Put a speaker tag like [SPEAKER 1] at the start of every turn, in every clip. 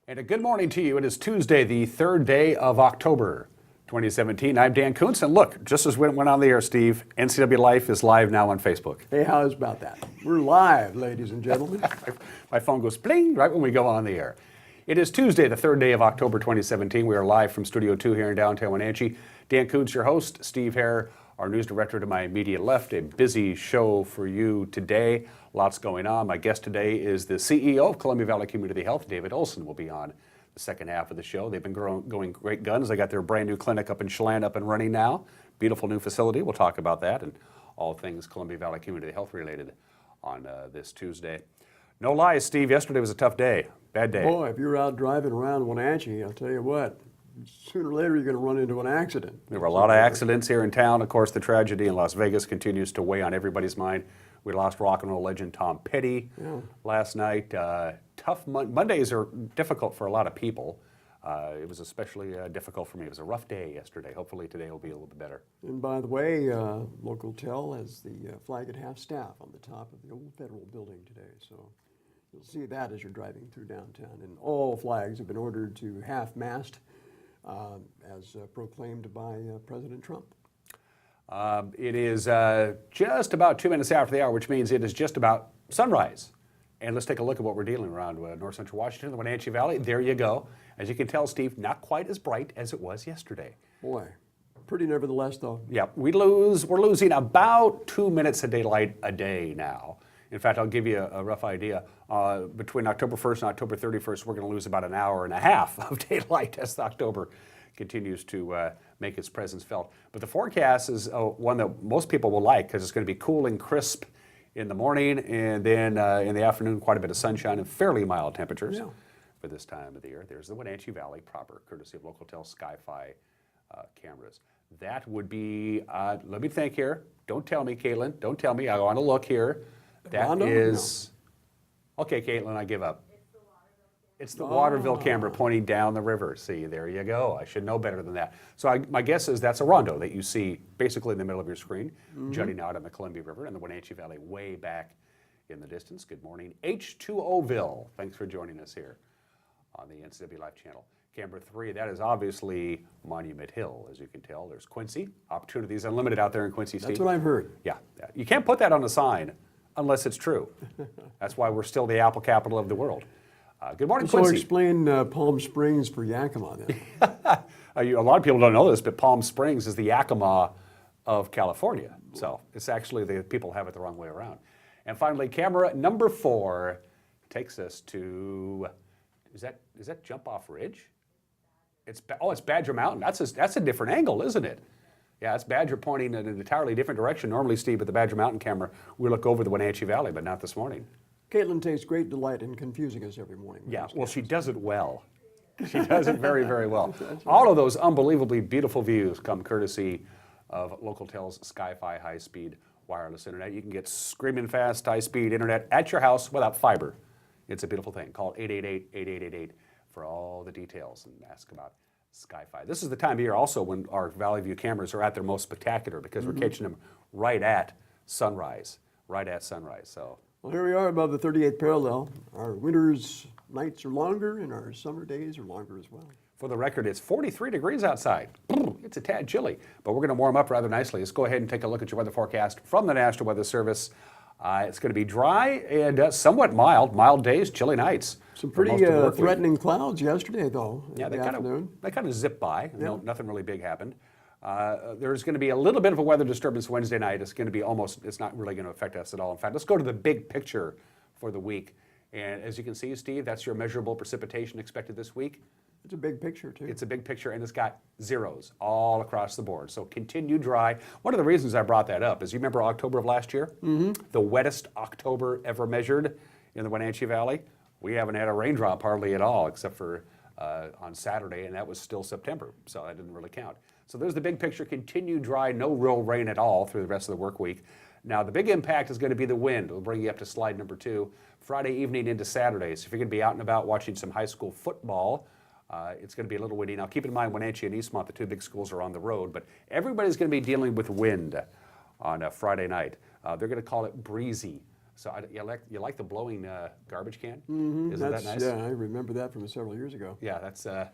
[SPEAKER 1] And a good morning to you. It is Tuesday, the third day of October 2017. I'm Dan Kuntz, and look, just as we went on the air, Steve, NCW Life is live now on Facebook.
[SPEAKER 2] Hey, how's about that? We're live, ladies and gentlemen.
[SPEAKER 1] My phone goes bling right when we go on the air. It is Tuesday, the third day of October 2017. We are live from Studio 2 here in downtown Wenatchee. Dan Kuntz, your host. Steve Hare, our news director, to my immediate left. A busy show for you today. Lots going on. My guest today is the CEO of Columbia Valley Community Health. David Olson will be on the second half of the show. They've been going great guns. They got their brand new clinic up in Chelan up and running now. Beautiful new facility. We'll talk about that and all things Columbia Valley Community Health related on this Tuesday. No lies, Steve. Yesterday was a tough day. Bad day.
[SPEAKER 2] Boy, if you're out driving around Wenatchee, I'll tell you what, sooner or later you're going to run into an accident.
[SPEAKER 1] There were a lot of accidents here in town. Of course, the tragedy in Las Vegas continues to weigh on everybody's mind. We lost rock and roll legend Tom Petty last night. Tough Mondays are difficult for a lot of people. It was especially difficult for me. It was a rough day yesterday. Hopefully today will be a little bit better.
[SPEAKER 2] And by the way, local tel has the flag at half staff on the top of the old federal building today. So you'll see that as you're driving through downtown. And all flags have been ordered to half-mast as proclaimed by President Trump.
[SPEAKER 1] It is just about 2 minutes after the hour, which means it is just about sunrise. And let's take a look at what we're dealing around North Central Washington, the Wenatchee Valley. There you go. As you can tell, Steve, not quite as bright as it was yesterday.
[SPEAKER 2] Boy, pretty nevertheless, though.
[SPEAKER 1] Yeah, we're losing about 2 minutes of daylight a day now. In fact, I'll give you a rough idea. Between October 1st and October 31st, we're going to lose about an hour and a half of daylight as October continues to make its presence felt. But the forecast is one that most people will like because it's going to be cool and crisp in the morning, and then in the afternoon, quite a bit of sunshine and fairly mild temperatures for this time of the year. There's the Wenatchee Valley proper, courtesy of Local Tel Sky-Fi cameras. That would be, let me think here. Don't tell me, Caitlin. Don't tell me. I want to look here. That is, okay, Caitlin, I give up. It's the Waterville camera pointing down the river. See, there you go. I should know better than that. So my guess is that's a rondo that you see basically in the middle of your screen, jutting out on the Columbia River and the Wenatchee Valley way back in the distance. Good morning, H2Oville. Thanks for joining us here on the NCW Life channel. Camera 3, that is obviously Monument Hill, as you can tell. There's Quincy. Opportunities unlimited out there in Quincy, Steve.
[SPEAKER 2] That's what I've heard.
[SPEAKER 1] Yeah. You can't put that on a sign unless it's true. That's why we're still the apple capital of the world. Good morning, Quincy.
[SPEAKER 2] So explain Palm Springs for Yakima then.
[SPEAKER 1] A lot of people don't know this, but Palm Springs is the Yakima of California. So it's actually, the people have it the wrong way around. And finally, camera number 4 takes us to, is that Jump Off Ridge? It's Badger Mountain. That's a different angle, isn't it? Yeah, it's Badger pointing in an entirely different direction. Normally, Steve, with the Badger Mountain camera, we look over the Wenatchee Valley, but not this morning.
[SPEAKER 2] Caitlin takes great delight in confusing us every morning.
[SPEAKER 1] Yeah, well, she does it well. She does it very, very well. All of those unbelievably beautiful views come courtesy of Local Tel's Sky-Fi high-speed wireless internet. You can get screaming fast, high-speed internet at your house without fiber. It's a beautiful thing. Call 888-8888 for all the details and ask about Sky-Fi. This is the time of year also when our Valley View cameras are at their most spectacular because we're catching them right at sunrise. So.
[SPEAKER 2] Well, here we are above the 38th parallel. Our winter's nights are longer and our summer days are longer as well.
[SPEAKER 1] For the record, it's 43 degrees outside. It's a tad chilly, but we're going to warm up rather nicely. Let's go ahead and take a look at your weather forecast from the National Weather Service. It's going to be dry and somewhat mild days, chilly nights.
[SPEAKER 2] Some pretty threatening clouds yesterday, though.
[SPEAKER 1] Yeah, they kind of zip by. Yeah. Nothing really big happened. There's going to be a little bit of a weather disturbance Wednesday night. It's going to be it's not really going to affect us at all. In fact, let's go to the big picture for the week. And as you can see, Steve, that's your measurable precipitation expected this week.
[SPEAKER 2] It's a big picture, too.
[SPEAKER 1] It's a big picture, and it's got zeros all across the board. So continue dry. One of the reasons I brought that up is you remember October of last year? The wettest October ever measured in the Wenatchee Valley? We haven't had a raindrop hardly at all, except for on Saturday, and that was still September, so that didn't really count. So there's the big picture, continue dry, no real rain at all through the rest of the work week. Now the big impact is going to be the wind. We'll bring you up to slide number 2, Friday evening into Saturday. So if you're going to be out and about watching some high school football, it's going to be a little windy. Now keep in mind Wenatchee and Eastmont, the two big schools, are on the road, but everybody's going to be dealing with wind on Friday night. They're going to call it breezy So you like the blowing garbage can?
[SPEAKER 2] Mm-hmm.
[SPEAKER 1] Isn't that nice?
[SPEAKER 2] Yeah, I remember that from several years ago.
[SPEAKER 1] Yeah, that's our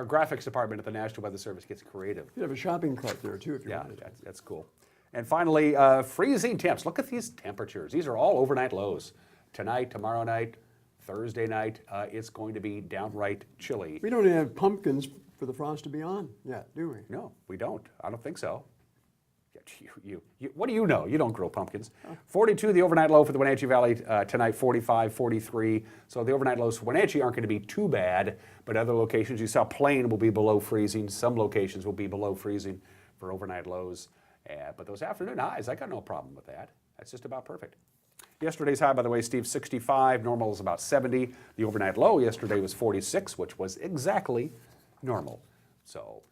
[SPEAKER 1] graphics department at the National Weather Service gets creative.
[SPEAKER 2] You have a shopping cart there too if you
[SPEAKER 1] Yeah,
[SPEAKER 2] wanted.
[SPEAKER 1] that's cool. And finally, freezing temps. Look at these temperatures. These are all overnight lows. Tonight, tomorrow night, Thursday night, it's going to be downright chilly.
[SPEAKER 2] We don't even have pumpkins for the frost to be on yet, do we?
[SPEAKER 1] No, we don't. I don't think so. What do you know? You don't grow pumpkins. 42, the overnight low for the Wenatchee Valley tonight, 45, 43. So the overnight lows for Wenatchee aren't going to be too bad, but other locations, you saw Plain will be below freezing. Some locations will be below freezing for overnight lows. But those afternoon highs, I got no problem with that. That's just about perfect. Yesterday's high, by the way, Steve, 65. Normal is about 70. The overnight low yesterday was 46, which was exactly normal. So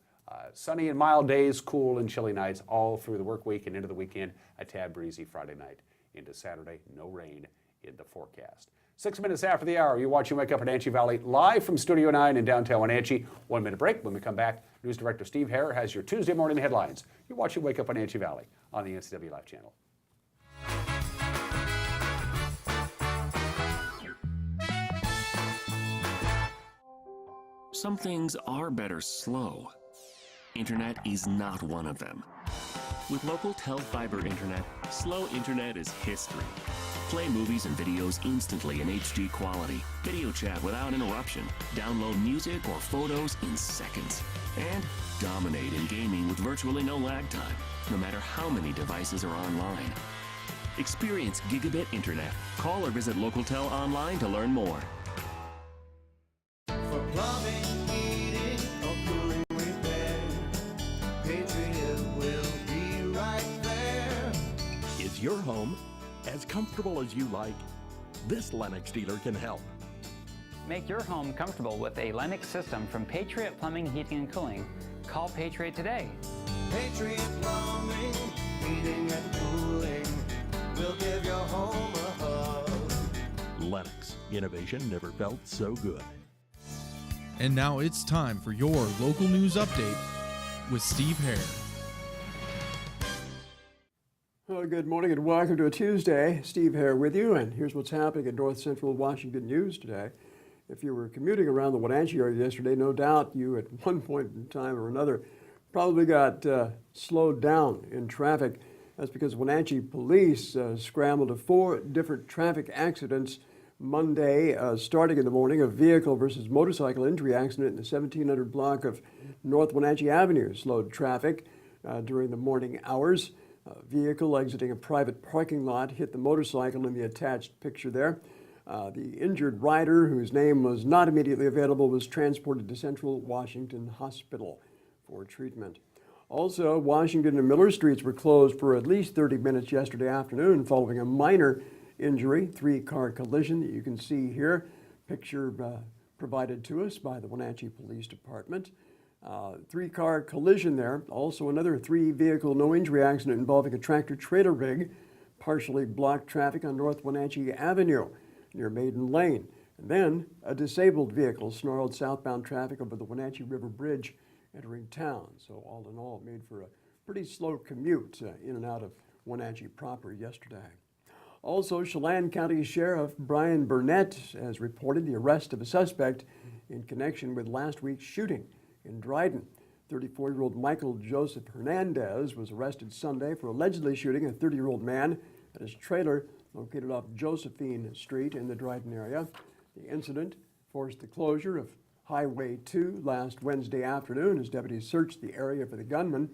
[SPEAKER 1] sunny and mild days, cool and chilly nights all through the work week and into the weekend. A tad breezy Friday night into Saturday. No rain in the forecast. 6 minutes after the hour, you're watching Wake Up Wenatchee Valley live from Studio 9 in downtown Wenatchee. 1 minute break. When we come back, News Director Steve Hare has your Tuesday morning headlines. You're watching Wake Up Wenatchee Valley on the NCW Live channel.
[SPEAKER 3] Some things are better slow. Internet is not one of them. With local Tel Fiber Internet, slow internet is history. Play movies and videos instantly in HD quality. Video chat without interruption. Download music or photos in seconds. And dominate in gaming with virtually no lag time, no matter how many devices are online. Experience gigabit internet. Call or visit LocalTel online to learn more.
[SPEAKER 4] For plumbing, heating, or cooling repair, Patriot will be right there.
[SPEAKER 5] Is your home as comfortable as you like? This Lennox dealer can help.
[SPEAKER 6] Make your home comfortable with a Lennox system from Patriot Plumbing, Heating, and Cooling. Call Patriot today.
[SPEAKER 4] Patriot Plumbing, Heating, and Cooling will give your home a hug.
[SPEAKER 5] Lennox, innovation never felt so good.
[SPEAKER 7] And now it's time for your local news update with Steve Hare.
[SPEAKER 2] Well, good morning and welcome to a Tuesday. Steve Hare with you, and here's what's happening in North Central Washington news today. If you were commuting around the Wenatchee area yesterday, no doubt you at one point in time or another probably got slowed down in traffic. That's because Wenatchee police scrambled to 4 different traffic accidents Monday, starting in the morning. A vehicle versus motorcycle injury accident in the 1700 block of North Wenatchee Avenue slowed traffic during the morning hours. A vehicle exiting a private parking lot hit the motorcycle in the attached picture there. The injured rider, whose name was not immediately available, was transported to Central Washington Hospital for treatment. Also, Washington and Miller Streets were closed for at least 30 minutes yesterday afternoon following a minor injury, 3-car collision that you can see here. Picture provided to us by the Wenatchee Police Department. 3-car collision there. Also another 3-vehicle no-injury accident involving a tractor-trailer rig partially blocked traffic on North Wenatchee Avenue near Maiden Lane. And then a disabled vehicle snarled southbound traffic over the Wenatchee River Bridge entering town. So all in all, it made for a pretty slow commute in and out of Wenatchee proper yesterday. Also, Chelan County Sheriff Brian Burnett has reported the arrest of a suspect in connection with last week's shooting in Dryden. 34-year-old Michael Joseph Hernandez was arrested Sunday for allegedly shooting a 30-year-old man at his trailer located off Josephine Street in the Dryden area. The incident forced the closure of Highway 2 last Wednesday afternoon as deputies searched the area for the gunman.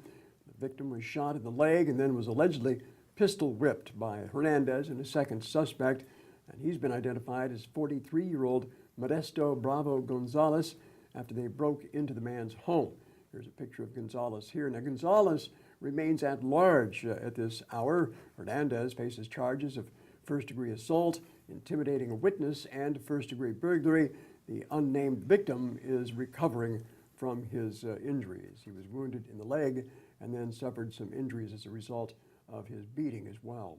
[SPEAKER 2] The victim was shot in the leg and then was allegedly pistol whipped by Hernandez and a second suspect, and he's been identified as 43-year-old Modesto Bravo Gonzalez after they broke into the man's home. Here's a picture of Gonzalez here. Now, Gonzalez remains at large at this hour. Hernandez faces charges of first-degree assault, intimidating a witness, and first-degree burglary. The unnamed victim is recovering from his injuries. He was wounded in the leg and then suffered some injuries as a result of his beating as well.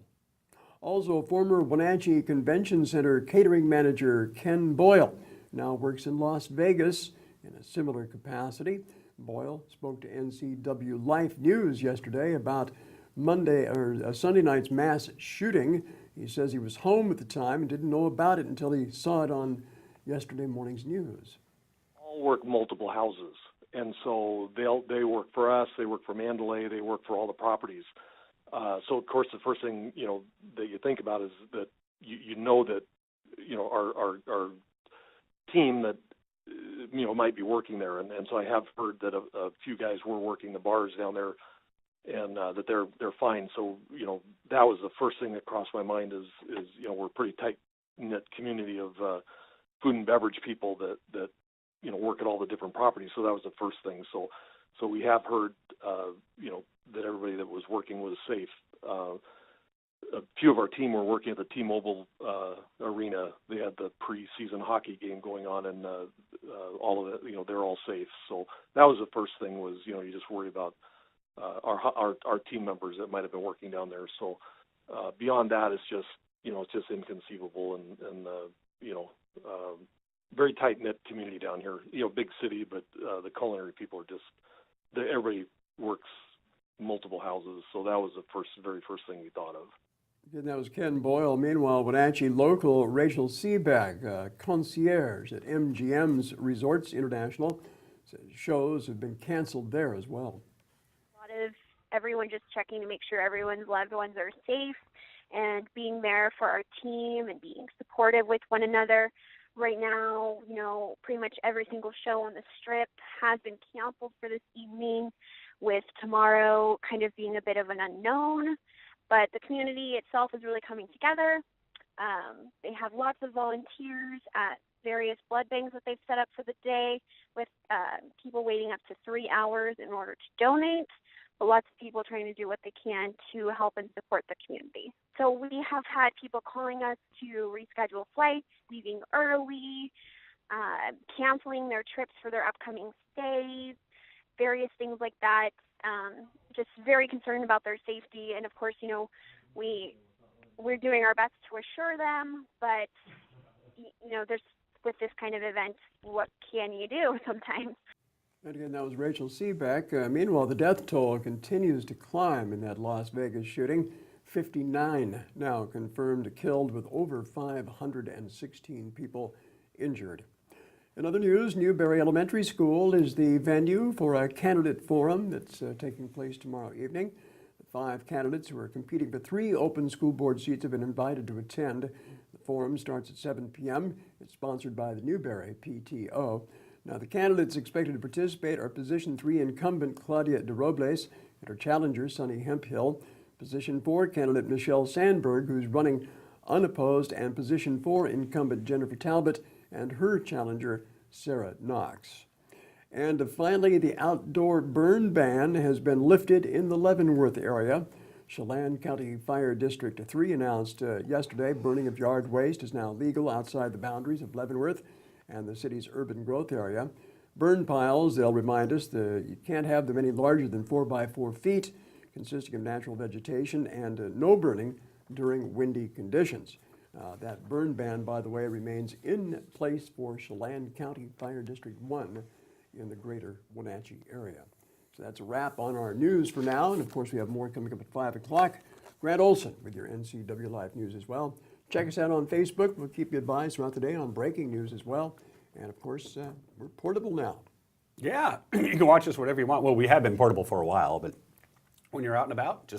[SPEAKER 2] Also, former Wenatchee Convention Center catering manager Ken Boyle now works in Las Vegas in a similar capacity. Boyle spoke to NCW Life News yesterday about Sunday night's mass shooting He says he was home at the time and didn't know about it until he saw it on yesterday morning's news.
[SPEAKER 8] All work multiple houses, and so they work for us, they work for Mandalay, they work for all the properties. So of course the first thing that you think about is that you know that our team that might be working there, and so I have heard that a few guys were working the bars down there, and that they're fine. So that was the first thing that crossed my mind is we're a pretty tight knit community of food and beverage people that work at all the different properties. So that was the first thing. So we have heard that everybody that was working was safe. A few of our team were working at the T-Mobile arena. They had the preseason hockey game going on, and all of it, they're all safe. So that was the first thing was, you just worry about our team members that might have been working down there. So beyond that, it's just inconceivable, and very tight-knit community down here. Big city, but the culinary people are just, everybody works multiple houses. So that was the very first thing we thought of.
[SPEAKER 2] And that was Ken Boyle. Meanwhile, Wenatchee local Rachel Seabag, concierge at MGM's Resorts International, says shows have been canceled there as well.
[SPEAKER 9] A lot of everyone just checking to make sure everyone's loved ones are safe and being there for our team and being supportive with one another. Right now, pretty much every single show on the Strip has been canceled for this evening, with tomorrow kind of being a bit of an unknown. But the community itself is really coming together. They have lots of volunteers at various blood banks that they've set up for the day, with people waiting up to 3 hours in order to donate. But lots of people trying to do what they can to help and support the community. So we have had people calling us to reschedule flights, leaving early, canceling their trips for their upcoming stays, various things like that. Just very concerned about their safety, and of course, we're doing our best to assure them. But there's, with this kind of event, what can you do sometimes?
[SPEAKER 2] And again, that was Rachel Seaback. Meanwhile, the death toll continues to climb in that Las Vegas shooting. 59 now confirmed killed, with over 516 people injured. In other news, Newberry Elementary School is the venue for a candidate forum that's taking place tomorrow evening. The 5 candidates who are competing for 3 open school board seats have been invited to attend. The forum starts at 7 p.m. It's sponsored by the Newberry PTO. Now, the candidates expected to participate are Position 3 incumbent Claudia DeRobles and her challenger, Sonny Hemphill. Position 4 candidate Michelle Sandberg, who's running unopposed, and Position 4 incumbent Jennifer Talbot and her challenger, Sarah Knox. And finally, the outdoor burn ban has been lifted in the Leavenworth area. Chelan County Fire District 3 announced yesterday burning of yard waste is now legal outside the boundaries of Leavenworth and the city's urban growth area. Burn piles, they'll remind us, you can't have them any larger than 4 by 4 feet, consisting of natural vegetation, and no burning during windy conditions. That burn ban, by the way, remains in place for Chelan County Fire District 1 in the greater Wenatchee area. So that's a wrap on our news for now, and of course we have more coming up at 5 o'clock. Grant Olson with your NCW Live News as well. Check us out on Facebook. We'll keep you advised throughout the day on breaking news as well. And of course, we're portable now.
[SPEAKER 1] Yeah, you can watch us whenever you want. Well, we have been portable for a while, but when you're out and about,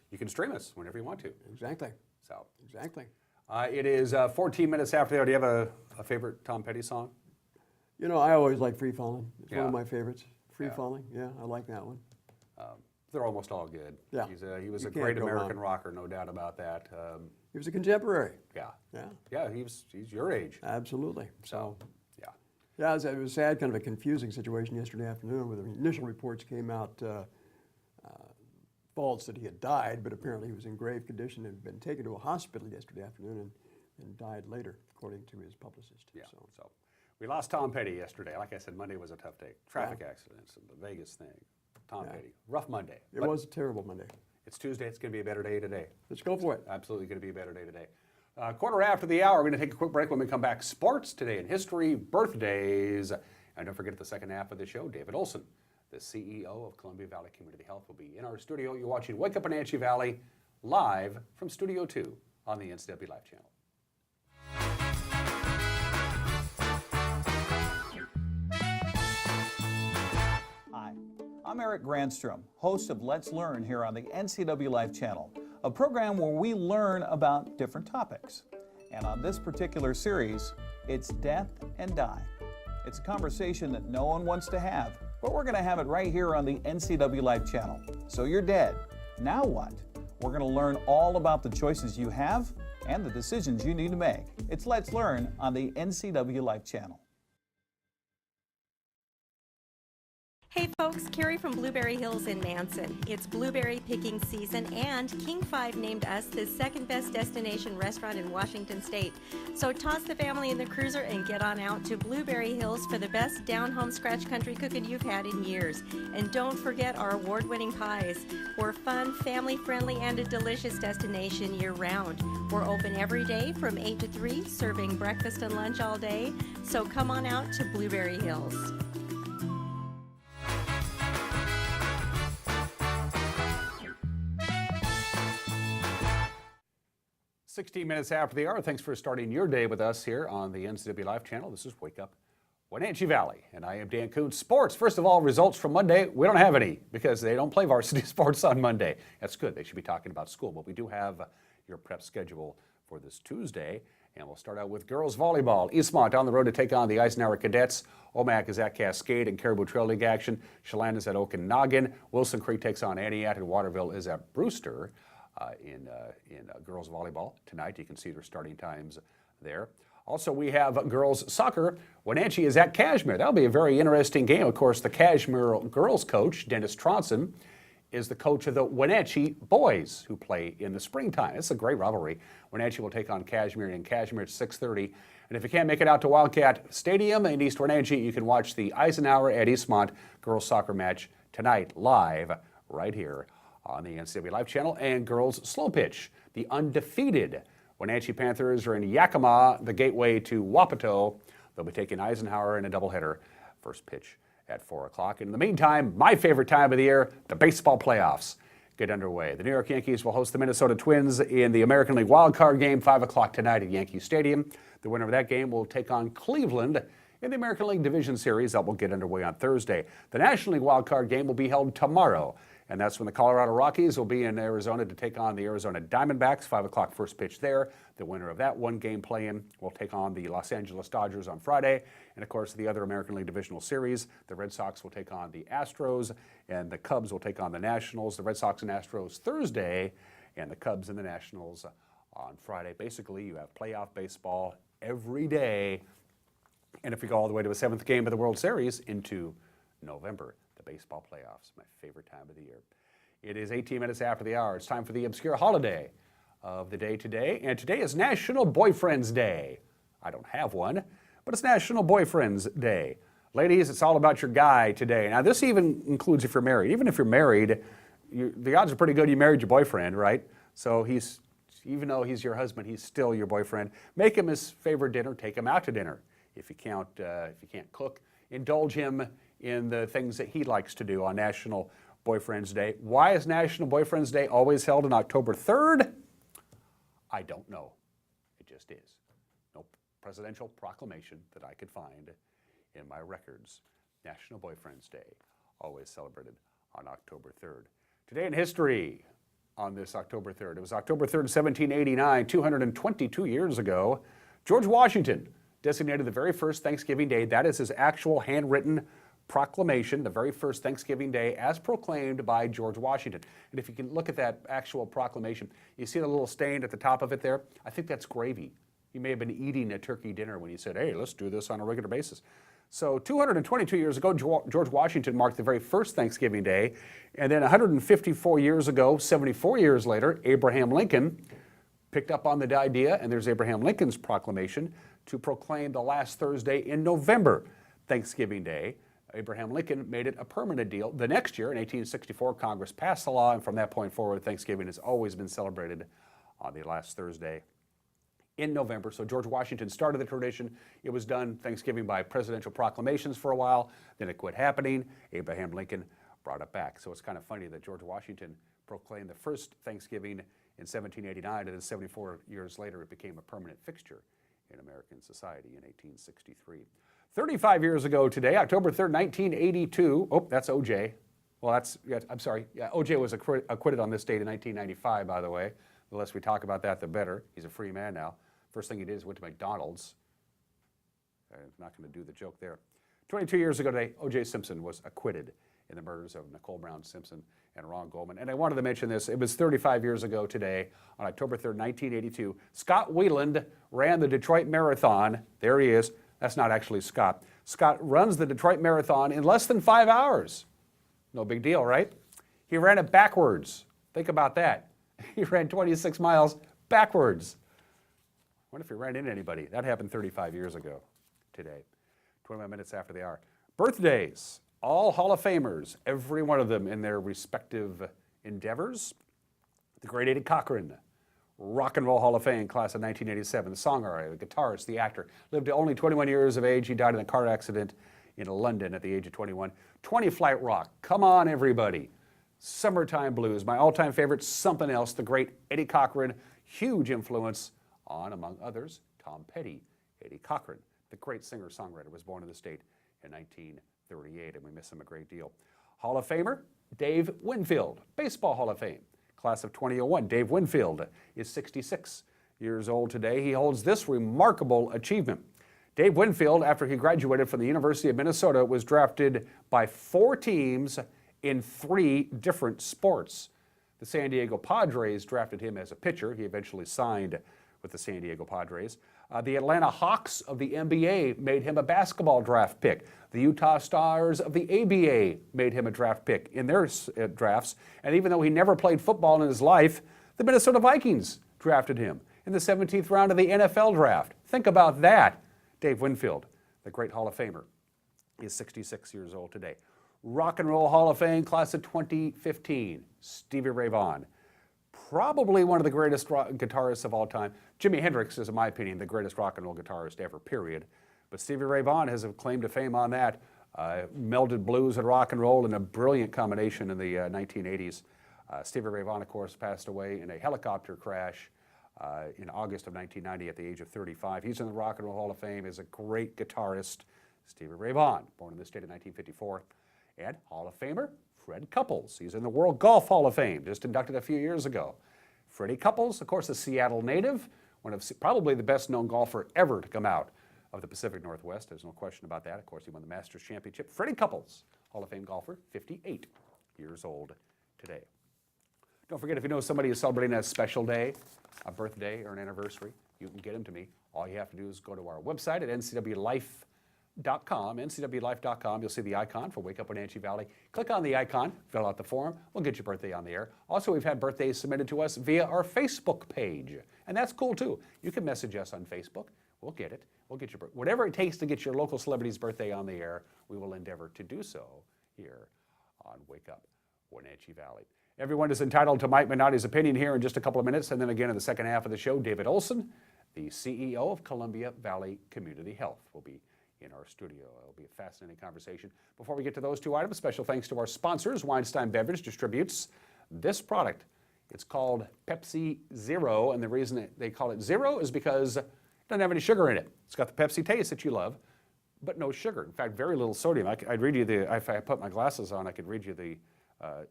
[SPEAKER 1] you can stream us whenever you want to.
[SPEAKER 2] Exactly.
[SPEAKER 1] So
[SPEAKER 2] Exactly.
[SPEAKER 1] It is 14 minutes after the hour. Do you have a favorite Tom Petty song?
[SPEAKER 2] I always like Free Fallin'. It's one
[SPEAKER 1] Yeah.
[SPEAKER 2] of my favorites. Free
[SPEAKER 1] Yeah.
[SPEAKER 2] Falling, yeah, I like that one.
[SPEAKER 1] They're almost all good.
[SPEAKER 2] Yeah.
[SPEAKER 1] He was a
[SPEAKER 2] You can't
[SPEAKER 1] great
[SPEAKER 2] go
[SPEAKER 1] American
[SPEAKER 2] wrong.
[SPEAKER 1] rocker, no doubt about that.
[SPEAKER 2] He was a contemporary.
[SPEAKER 1] Yeah.
[SPEAKER 2] Yeah,
[SPEAKER 1] Yeah, he's your age.
[SPEAKER 2] absolutely.
[SPEAKER 1] So, yeah.
[SPEAKER 2] Yeah, it was sad, kind of a confusing situation yesterday afternoon where the initial reports came out false that he had died, but apparently he was in grave condition and had been taken to a hospital yesterday afternoon and died later, according to his publicist.
[SPEAKER 1] Yeah. So we lost Tom Petty yesterday. Like I said, Monday was a tough day. Traffic accidents and the Vegas thing. Tom Petty. Rough Monday.
[SPEAKER 2] It
[SPEAKER 1] But
[SPEAKER 2] was a terrible Monday.
[SPEAKER 1] It's Tuesday. It's going to be a better day today.
[SPEAKER 2] Let's go for it.
[SPEAKER 1] Absolutely going to be a better day today. Quarter after the hour, we're going to take a quick break. When we come back, sports today in history, birthdays. And don't forget, the second half of the show, David Olson, the CEO of Columbia Valley Community Health, will be in our studio. You're watching Wake Up Wenatchee Valley live from Studio 2 on the NCW Live channel.
[SPEAKER 10] Hi, I'm Eric Grandstrom, host of Let's Learn here on the NCW Live channel, a program where we learn about different topics. And on this particular series, it's Death and Die. It's a conversation that no one wants to have, but we're going to have it right here on the NCW Live channel. So you're dead. Now what? We're going to learn all about the choices you have and the decisions you need to make. It's Let's Learn on the NCW Live channel.
[SPEAKER 11] Hey folks, Carrie from Blueberry Hills in Manson. It's blueberry picking season and King 5 named us the second best destination restaurant in Washington State. So toss the family in the cruiser and get on out to Blueberry Hills for the best down-home scratch country cooking you've had in years. And don't forget our award-winning pies. We're fun, family-friendly, and a delicious destination year-round. We're open every day from 8 to 3, serving breakfast and lunch all day. So come on out to Blueberry Hills.
[SPEAKER 1] 16 minutes after the hour. Thanks for starting your day with us here on the NCW Live channel. This is Wake Up Wenatchee Valley, and I am Dan Coon. Sports, first of all, results from Monday. We don't have any because they don't play varsity sports on Monday. That's good. They should be talking about school, but we do have your prep schedule for this Tuesday, and we'll start out with girls volleyball. Eastmont on the road to take on the Eisenhower Cadets. Omak is at Cascade and Caribou Trail League action. Chelan is at Okanagan. Wilson Creek takes on Aniat, and Waterville is at Brewster. In girls volleyball tonight. You can see their starting times there. Also, we have girls soccer. Wenatchee is at Cashmere. That'll be a very interesting game. Of course, the Cashmere girls coach, Dennis Tronson, is the coach of the Wenatchee boys who play in the springtime. It's a great rivalry. Wenatchee will take on Cashmere in Cashmere at 6:30. And if you can't make it out to Wildcat Stadium in East Wenatchee, you can watch the Eisenhower at Eastmont girls soccer match tonight live right here on the NCW Live channel. And girls slow pitch. The undefeated Wenatchee Panthers are in Yakima, the gateway to Wapato. They'll be taking Eisenhower in a doubleheader. First pitch at 4 o'clock. In the meantime, my favorite time of the year, the baseball playoffs get underway. The New York Yankees will host the Minnesota Twins in the American League Wild Card game, 5 o'clock tonight at Yankee Stadium. The winner of that game will take on Cleveland in the American League Division Series that will get underway on Thursday. The National League Wild Card game will be held tomorrow, and that's when the Colorado Rockies will be in Arizona to take on the Arizona Diamondbacks. 5 o'clock first pitch there. The winner of that one-game play-in will take on the Los Angeles Dodgers on Friday. And, of course, the other American League Divisional Series, the Red Sox will take on the Astros, and the Cubs will take on the Nationals. The Red Sox and Astros Thursday, and the Cubs and the Nationals on Friday. Basically, you have playoff baseball every day. And if we go all the way to the 7th game of the World Series into November, the baseball playoffs, my favorite time of the year. It is 18 minutes after the hour. It's time for the obscure holiday of the day today. And today is National Boyfriend's Day. I don't have one, but it's National Boyfriend's Day. Ladies, it's all about your guy today. Now, this even includes if you're married. Even if you're married, the odds are pretty good you married your boyfriend, right? So even though he's your husband, he's still your boyfriend. Make him his favorite dinner. Take him out to dinner. If you can't cook, indulge him in the things that he likes to do on National Boyfriend's Day. Why is National Boyfriend's Day always held on October 3rd? I don't know. It just is. No presidential proclamation that I could find in my records. National Boyfriend's Day, always celebrated on October 3rd. Today in history on this October 3rd. It was October 3rd, 1789, 222 years ago. George Washington designated the very first Thanksgiving Day. That is his actual handwritten proclamation, the very first Thanksgiving Day as proclaimed by George Washington. And if you can look at that actual proclamation, you see the little stain at the top of it there? I think that's gravy. He may have been eating a turkey dinner when he said, hey, let's do this on a regular basis. So 222 years ago, George Washington marked the very first Thanksgiving Day. And then 154 years ago, 74 years later, Abraham Lincoln picked up on the idea, and there's Abraham Lincoln's proclamation, to proclaim the last Thursday in November, Thanksgiving Day. Abraham Lincoln made it a permanent deal. The next year, in 1864, Congress passed the law, and from that point forward, Thanksgiving has always been celebrated on the last Thursday in November. So George Washington started the tradition. It was done Thanksgiving by presidential proclamations for a while. Then it quit happening. Abraham Lincoln brought it back. So it's kind of funny that George Washington proclaimed the first Thanksgiving in 1789, and then 74 years later it became a permanent fixture in American society in 1863. 35 years ago today, October 3rd, 1982, oh, that's O.J. Well, I'm sorry, O.J. was acquitted on this date in 1995, by the way. The less we talk about that, the better. He's a free man now. First thing he did is went to McDonald's. I'm not going to do the joke there. 22 years ago today, O.J. Simpson was acquitted in the murders of Nicole Brown Simpson and Ron Goldman. And I wanted to mention this. It was 35 years ago today, on October 3rd, 1982. Scott Weiland ran the Detroit Marathon. There he is. That's not actually Scott. Scott runs the Detroit Marathon in less than 5 hours. No big deal, right? He ran it backwards. Think about that. He ran 26 miles backwards. I wonder if he ran into anybody. That happened 35 years ago today, 21 minutes after the hour. Birthdays, all Hall of Famers, every one of them in their respective endeavors. The great Eddie Cochran, Rock and Roll Hall of Fame, class of 1987, the songwriter, the guitarist, the actor, lived to only 21 years of age. He died in a car accident in London at the age of 21. 20 Flight Rock, come on everybody. Summertime Blues, my all-time favorite, Something Else, the great Eddie Cochran, huge influence on, among others, Tom Petty. Eddie Cochran, the great singer-songwriter, was born in the state in 1938, and we miss him a great deal. Hall of Famer, Dave Winfield, Baseball Hall of Fame, class of 2001. Dave Winfield is 66 years old today. He holds this remarkable achievement. Dave Winfield, after he graduated from the University of Minnesota, was drafted by 4 teams in 3 different sports. The San Diego Padres drafted him as a pitcher. He eventually signed with the San Diego Padres. The Atlanta Hawks of the NBA made him a basketball draft pick. The Utah Stars of the ABA made him a draft pick in their drafts. And even though he never played football in his life, the Minnesota Vikings drafted him in the 17th round of the NFL draft. Think about that. Dave Winfield, the great Hall of Famer, is 66 years old today. Rock and Roll Hall of Fame, class of 2015, Stevie Ray Vaughan. Probably one of the greatest guitarists of all time. Jimi Hendrix is, in my opinion, the greatest rock and roll guitarist ever, period. But Stevie Ray Vaughan has a claim to fame on that. Melded blues and rock and roll in a brilliant combination in the 1980s. Stevie Ray Vaughan, of course, passed away in a helicopter crash in August of 1990 at the age of 35. He's in the Rock and Roll Hall of Fame, is a great guitarist. Stevie Ray Vaughan, born in this state in 1954. And Hall of Famer, Fred Couples. He's in the World Golf Hall of Fame, just inducted a few years ago. Freddie Couples, of course, a Seattle native, one of probably the best known golfer ever to come out of the Pacific Northwest. There's no question about that. Of course, he won the Masters Championship. Freddie Couples, Hall of Fame golfer, 58 years old today. Don't forget, if you know somebody is celebrating a special day, a birthday or an anniversary, you can get them to me. All you have to do is go to our website at ncwlife.com, you'll see the icon for Wake Up Wenatchee Valley. Click on the icon, fill out the form, we'll get your birthday on the air. Also, we've had birthdays submitted to us via our Facebook page, and that's cool too. You can message us on Facebook, we'll get it, we'll get your birthday. Whatever it takes to get your local celebrity's birthday on the air, we will endeavor to do so here on Wake Up Wenatchee Valley. Everyone is entitled to Mike Minotti's opinion here in just a couple of minutes, and then again in the second half of the show, David Olson, the CEO of Columbia Valley Community Health, will be in our studio. It'll be a fascinating conversation. Before we get to those 2 items, special thanks to our sponsors. Weinstein Beverage distributes this product. It's called Pepsi Zero, and the reason they call it Zero is because it doesn't have any sugar in it. It's got the Pepsi taste that you love, but no sugar. In fact, very little sodium. I'd read you if I put my glasses on, I could read you the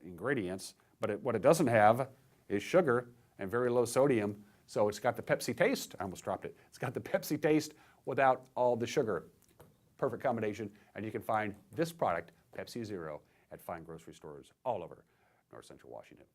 [SPEAKER 1] ingredients, but what it doesn't have is sugar and very low sodium, so it's got the Pepsi taste. I almost dropped it. It's got the Pepsi taste without all the sugar. Perfect combination, and you can find this product, Pepsi Zero, at fine grocery stores all over North Central Washington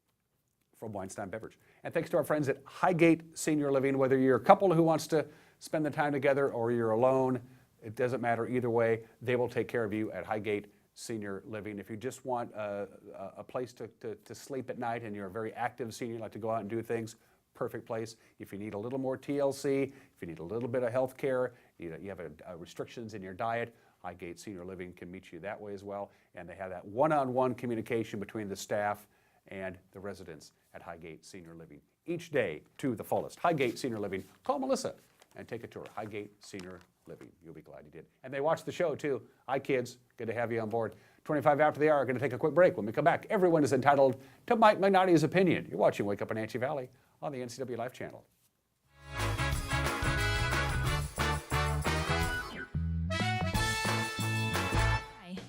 [SPEAKER 1] from Weinstein Beverage. And thanks to our friends at Highgate Senior Living. Whether you're a couple who wants to spend the time together or you're alone, it doesn't matter either way. They will take care of you at Highgate Senior Living. If you just want a place to sleep at night and you're a very active senior, like to go out and do things, perfect place. If you need a little more TLC, if you need a little bit of health care, you have restrictions in your diet, Highgate Senior Living can meet you that way as well. And they have that one-on-one communication between the staff and the residents at Highgate Senior Living each day to the fullest. Highgate Senior Living. Call Melissa and take a tour. Highgate Senior Living. You'll be glad you did. And they watch the show too. Hi kids, good to have you on board. 25 after the hour, going to take a quick break. When we come back, everyone is entitled to Mike Mignotti's opinion. You're watching Wake Up Wenatchee Valley on the NCW Live channel.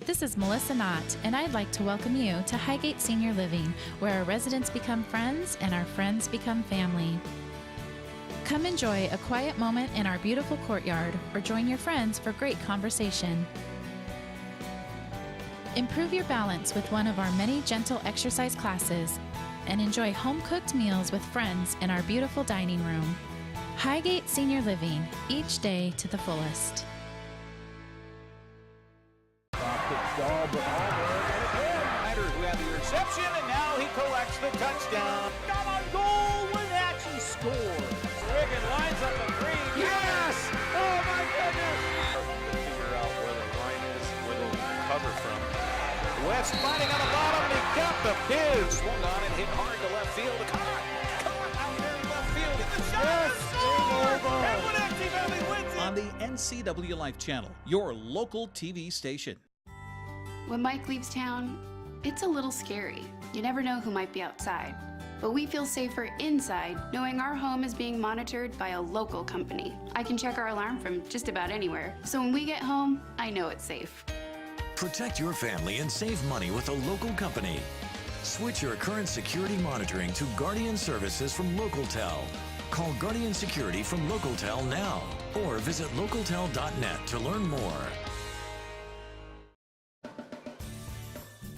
[SPEAKER 12] This is Melissa Knott, and I'd like to welcome you to Highgate Senior Living, where our residents become friends and our friends become family. Come enjoy a quiet moment in our beautiful courtyard or join your friends for great conversation. Improve your balance with one of our many gentle exercise classes and enjoy home-cooked meals with friends in our beautiful dining room. Highgate Senior Living, each day to the fullest.
[SPEAKER 10] Who had the reception, and now he collects the touchdown. Got on goal, Wenatchee scores. Wigan lines up a three. Yes! Oh my goodness!
[SPEAKER 13] Figure out where the line is, where they'll cover from.
[SPEAKER 10] West fighting on the bottom, and he got the pin. Swung on and hit hard to left field. Caught out there in left field. Hit the shot. Yes! And Wenatchee Valley wins it.
[SPEAKER 14] On the NCW Life channel, your local TV station.
[SPEAKER 15] When Mike leaves town, it's a little scary. You never know who might be outside. But we feel safer inside knowing our home is being monitored by a local company. I can check our alarm from just about anywhere. So when we get home, I know it's safe.
[SPEAKER 16] Protect your family and save money with a local company. Switch your current security monitoring to Guardian Services from LocalTel. Call Guardian Security from LocalTel now or visit localtel.net to learn more.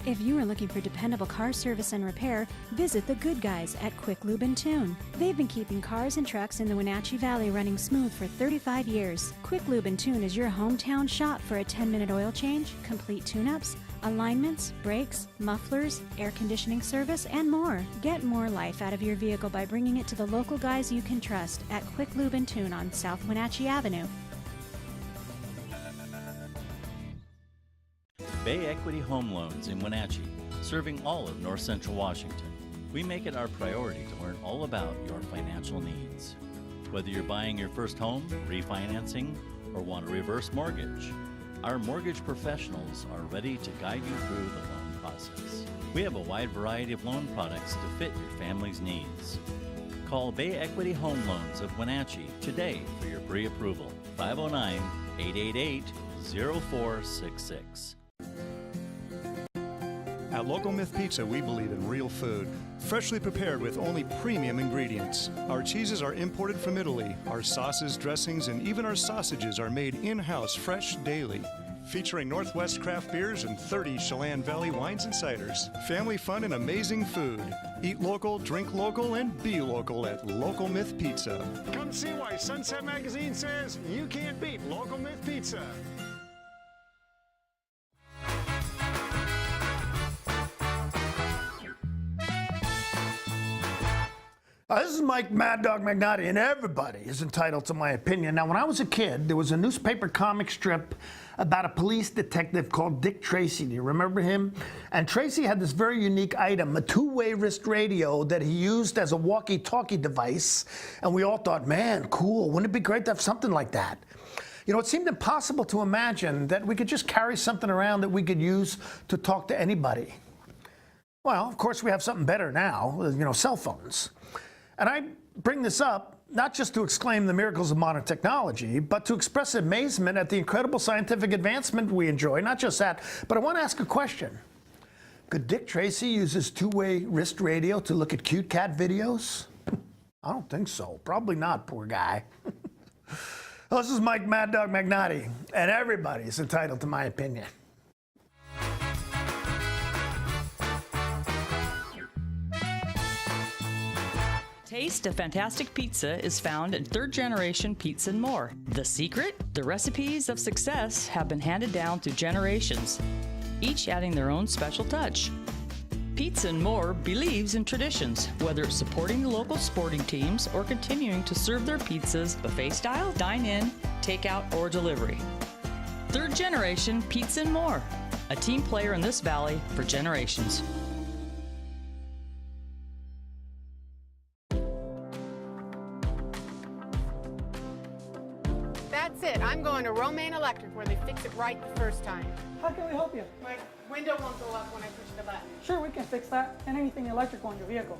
[SPEAKER 17] If you are looking for dependable car service and repair, visit the good guys at Quick Lube and Tune. They've been keeping cars and trucks in the Wenatchee Valley running smooth for 35 years. Quick Lube and Tune is your hometown shop for a 10-minute oil change, complete tune-ups, alignments, brakes, mufflers, air conditioning service, and more. Get more life out of your vehicle by bringing it to the local guys you can trust at Quick Lube and Tune on South Wenatchee Avenue.
[SPEAKER 18] Bay Equity Home Loans in Wenatchee, serving all of North Central Washington. We make it our priority to learn all about your financial needs. Whether you're buying your first home, refinancing, or want a reverse mortgage, our mortgage professionals are ready to guide you through the loan process. We have a wide variety of loan products to fit your family's needs. Call Bay Equity Home Loans of Wenatchee today for your pre-approval. 509-888-0466.
[SPEAKER 19] At Local Myth Pizza, we believe in real food, freshly prepared with only premium ingredients. Our cheeses are imported from Italy. Our sauces, dressings, and even our sausages are made in-house fresh daily. Featuring Northwest craft beers and 30 Chelan Valley wines and ciders. Family fun and amazing food. Eat local, drink local, and be local at Local Myth Pizza. Come see why Sunset Magazine says you can't beat Local Myth Pizza.
[SPEAKER 20] This is Mike Mad Dog Magnotti, and everybody is entitled to my opinion. Now, when I was a kid, there was a newspaper comic strip about a police detective called Dick Tracy. Do you remember him? And Tracy had this very unique item, a two-way wrist radio that he used as a walkie-talkie device. And we all thought, man, cool. Wouldn't it be great to have something like that? You know, it seemed impossible to imagine that we could just carry something around that we could use to talk to anybody. Well, of course, we have something better now, you know, cell phones. And I bring this up not just to exclaim the miracles of modern technology, but to express amazement at the incredible scientific advancement we enjoy. Not just that, but I want to ask a question. Could Dick Tracy use his two-way wrist radio to look at cute cat videos? I don't think so. Probably not, poor guy. Well, this is Mike Mad Dog Magnotti, and everybody's entitled to my opinion.
[SPEAKER 21] Taste of fantastic pizza is found in third generation Pizza and More. The secret? The recipes of success have been handed down through generations, each adding their own special touch. Pizza and More believes in traditions, whether it's supporting the local sporting teams or continuing to serve their pizzas buffet style, dine-in, takeout, or delivery. Third generation Pizza and More, a team player in this valley for generations.
[SPEAKER 22] That's it. I'm going to Romaine Electric where they fix it right the first time.
[SPEAKER 23] How can we help you?
[SPEAKER 22] My window won't go up when I push the button.
[SPEAKER 23] Sure, we can fix that and anything electrical in your vehicle.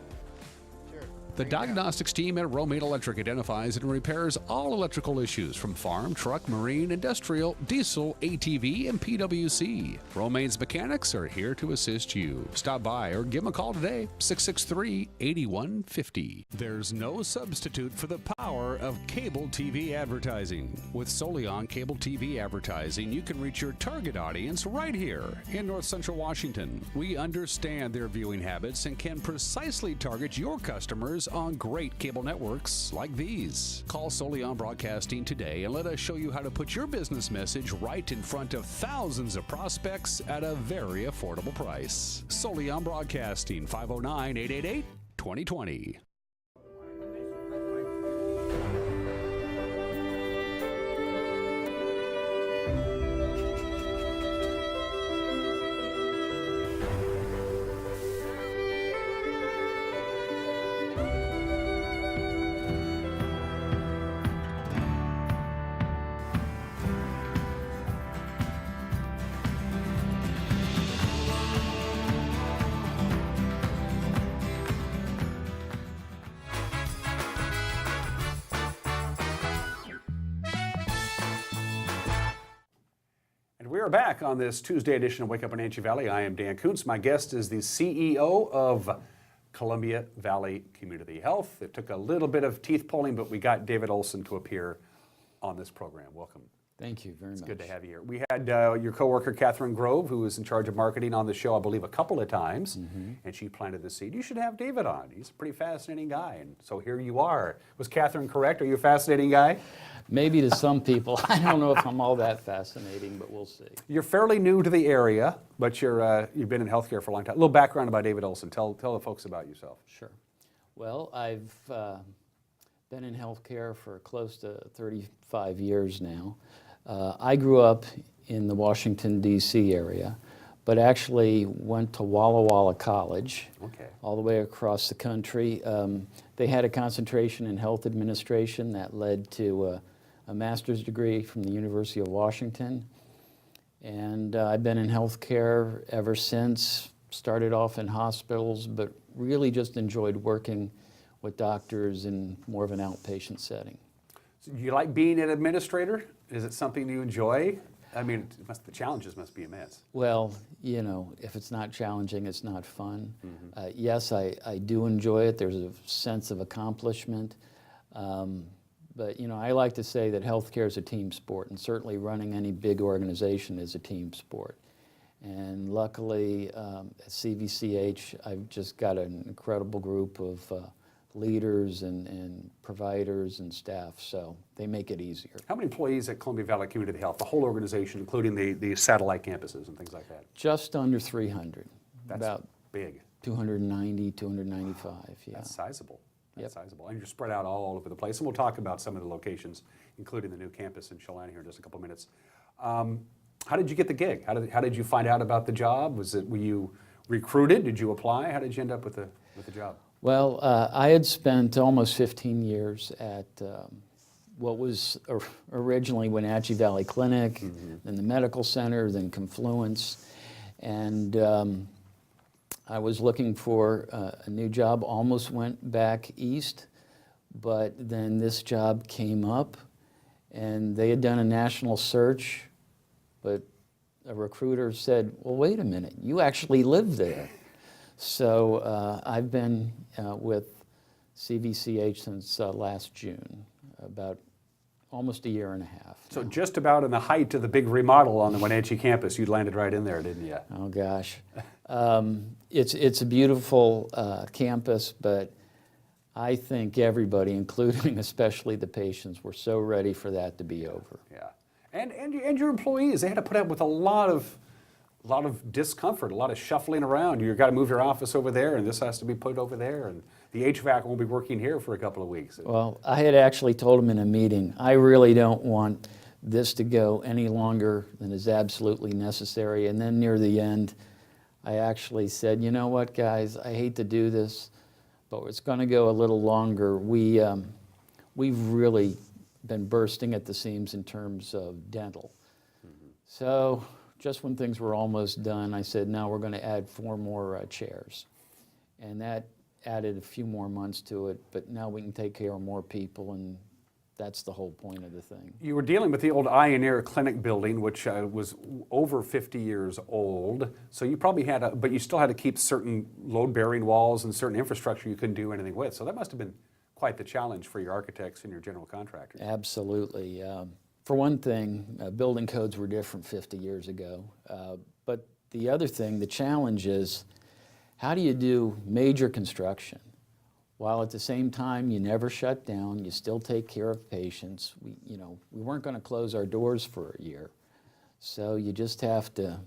[SPEAKER 22] Sure.
[SPEAKER 1] The diagnostics team at Romaine Electric identifies and repairs all electrical issues from farm, truck, marine, industrial, diesel, ATV, and PWC. Romaine's mechanics are here to assist you. Stop by or give them a call today, 663-8150. There's no substitute for the power of cable TV advertising. With Solion Cable TV advertising, you can reach your target audience right here in North Central Washington. We understand their viewing habits and can precisely target your customers on great cable networks like these. Call Solion Broadcasting today and let us show you how to put your business message right in front of thousands of prospects at a very affordable price. Solion Broadcasting, 509-888-2020. We are back on this Tuesday edition of Wake Up in Wenatchee Valley. I am Dan Kuntz. My guest is the CEO of Columbia Valley Community Health. It took a little bit of teeth pulling, but we got David Olson to appear on this program. Welcome.
[SPEAKER 3] Thank you very much.
[SPEAKER 1] It's good to have you here. We had your coworker, Catherine Grove, who was in charge of marketing on the show, I believe, a couple of times, and she planted the seed. You should have David on. He's a pretty fascinating guy, and so here you are. Was Catherine correct? Are you a fascinating guy?
[SPEAKER 3] Maybe to some people. I don't know if I'm all that fascinating, but we'll see.
[SPEAKER 1] You're fairly new to the area, but you've been in healthcare for a long time. A little background about David Olson. Tell the folks about yourself.
[SPEAKER 3] Sure. Well, I've been in healthcare for close to 35 years now. I grew up in the Washington, D.C. area, but actually went to Walla Walla College, all the way across the country. They had a concentration in health administration that led to a master's degree from the University of Washington. And I've been in healthcare ever since. Started off in hospitals, but really just enjoyed working with doctors in more of an outpatient setting.
[SPEAKER 1] So you like being an administrator? Is it something you enjoy? I mean, the challenges must be immense.
[SPEAKER 3] Well, you know, if it's not challenging, it's not fun. Yes, I do enjoy it. There's a sense of accomplishment. But, you know, I like to say that healthcare is a team sport, and certainly running any big organization is a team sport. And luckily, at CVCH, I've just got an incredible group of leaders and providers and staff, so they make it easier.
[SPEAKER 1] How many employees at Columbia Valley Community Health, the whole organization, including the satellite campuses and things like that?
[SPEAKER 3] Just under 300.
[SPEAKER 1] That's
[SPEAKER 3] about
[SPEAKER 1] big.
[SPEAKER 3] 290, 295, yeah.
[SPEAKER 1] That's sizable. That's sizable. And you're spread out all over the place. And we'll talk about some of the locations, including the new campus in Chelan here in just a couple minutes. How did you get the gig? How did you find out about the job? Were you recruited? Did you apply? How did you end up with the job?
[SPEAKER 3] Well, I had spent almost 15 years at what was originally Wenatchee Valley Clinic, then the Medical Center, then Confluence. And I was looking for a new job, almost went back east, but then this job came up, and they had done a national search, but a recruiter said, well, wait a minute, you actually live there. So I've been with CVCH since last June, about almost a year and a half.
[SPEAKER 1] So just about in the height of the big remodel on the Wenatchee campus, you landed right in there, didn't you?
[SPEAKER 3] Oh gosh. It's a beautiful campus, but I think everybody, including especially the patients, were so ready for that to be over.
[SPEAKER 1] Yeah, and your employees, they had to put up with a lot of discomfort, a lot of shuffling around. You've got to move your office over there, and this has to be put over there, and the HVAC won't be working here for a couple of weeks.
[SPEAKER 3] Well, I had actually told them in a meeting, I really don't want this to go any longer than is absolutely necessary. And then near the end, I actually said, you know what, guys, I hate to do this, but it's going to go a little longer. We've really been bursting at the seams in terms of dental. So just when things were almost done, I said, now we're going to add 4 more chairs. And that added a few more months to it, but now we can take care of more people, and that's the whole point of the thing.
[SPEAKER 1] You were dealing with the old eye and ear clinic building, which was over 50 years old. So you probably had, but you still had to keep certain load-bearing walls and certain infrastructure you couldn't do anything with. So that must have been quite the challenge for your architects and your general contractors.
[SPEAKER 3] Absolutely. For one thing, building codes were different 50 years ago. But the other thing, the challenge is, how do you do major construction while at the same time you never shut down, you still take care of patients? We weren't going to close our doors for a year, so you just have to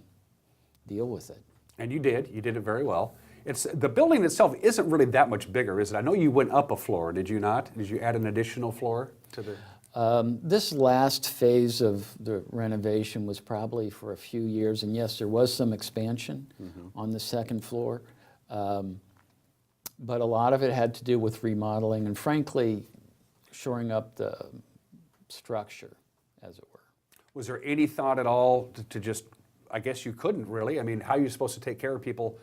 [SPEAKER 3] deal with it. And you did it very well. The building itself isn't really that much bigger, is it? I know you went up a floor, did you not? Did you add an additional floor to the? This last phase of the renovation was probably for a few years, and yes, there was some expansion on the second floor, but a lot of it had to do with remodeling and, frankly, shoring up the structure, as it were. Was there any thought at all to just, I guess you couldn't really, I mean, how are you supposed to take care of people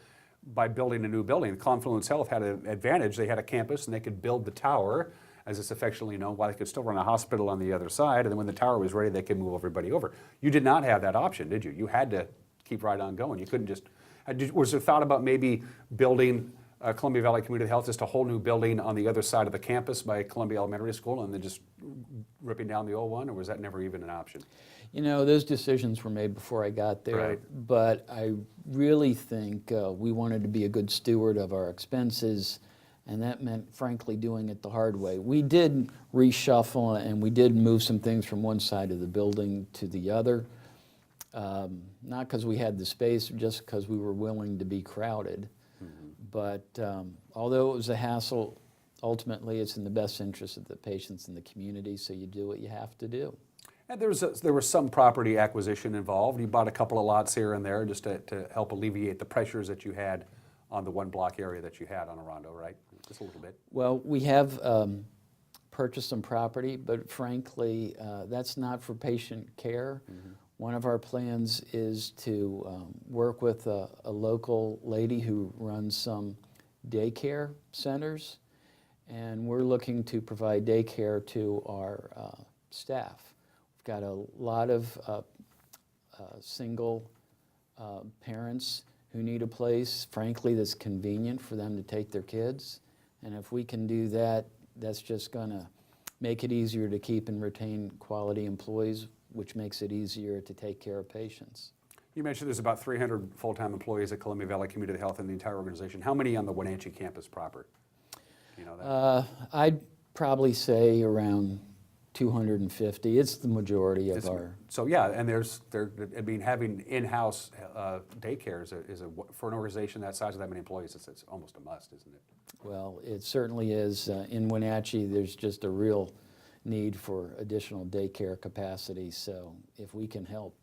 [SPEAKER 3] by building a new building? Confluence Health had an advantage. They had a campus and they could build the tower, as it's affectionately known, while they could still run a hospital on the other side, and then when the tower was ready, they could move everybody over. You did not have that option, did you? You had to keep right on going. You couldn't just, was there thought about maybe building Columbia Valley Community Health, just a whole new building on the other side of the campus by Columbia Elementary School, and then just ripping down the old one, or was that never even an option? You know, those decisions were made before I got there, right. But I really think we wanted to be a good steward of our expenses, and that meant, frankly, doing it the hard way. We did reshuffle, and we did move some things from one side of the building to the other, not because we had the space, just because we were willing to be crowded. But although it was a hassle, ultimately it's in the best interest of the patients and the community, so you do what you have to do. And there was some property acquisition involved. You bought a couple of lots here and there just to help alleviate the pressures that you had on the one block area that you had on Orondo, right? Just a little bit. Well, we have purchased some property, but frankly, that's not for patient care. One of our plans is to work with a local lady who runs some daycare centers, and we're looking to provide daycare to our staff. We've got a lot of single parents who need a place, frankly, that's convenient for them to take their kids, and if we can do that, that's just going to make it easier to keep and retain quality employees, which makes it easier to take care of patients. You mentioned there's about 300 full-time employees at Columbia Valley Community Health in the entire organization. How many on the Wenatchee campus proper? Do you know that? I'd probably say around 250. It's the majority of our. So yeah, and I mean, having in-house daycare is for an organization that size of that many employees, it's almost a must, isn't it? Well, it certainly is. In Wenatchee, there's just a real need for additional daycare capacity, so if we can help.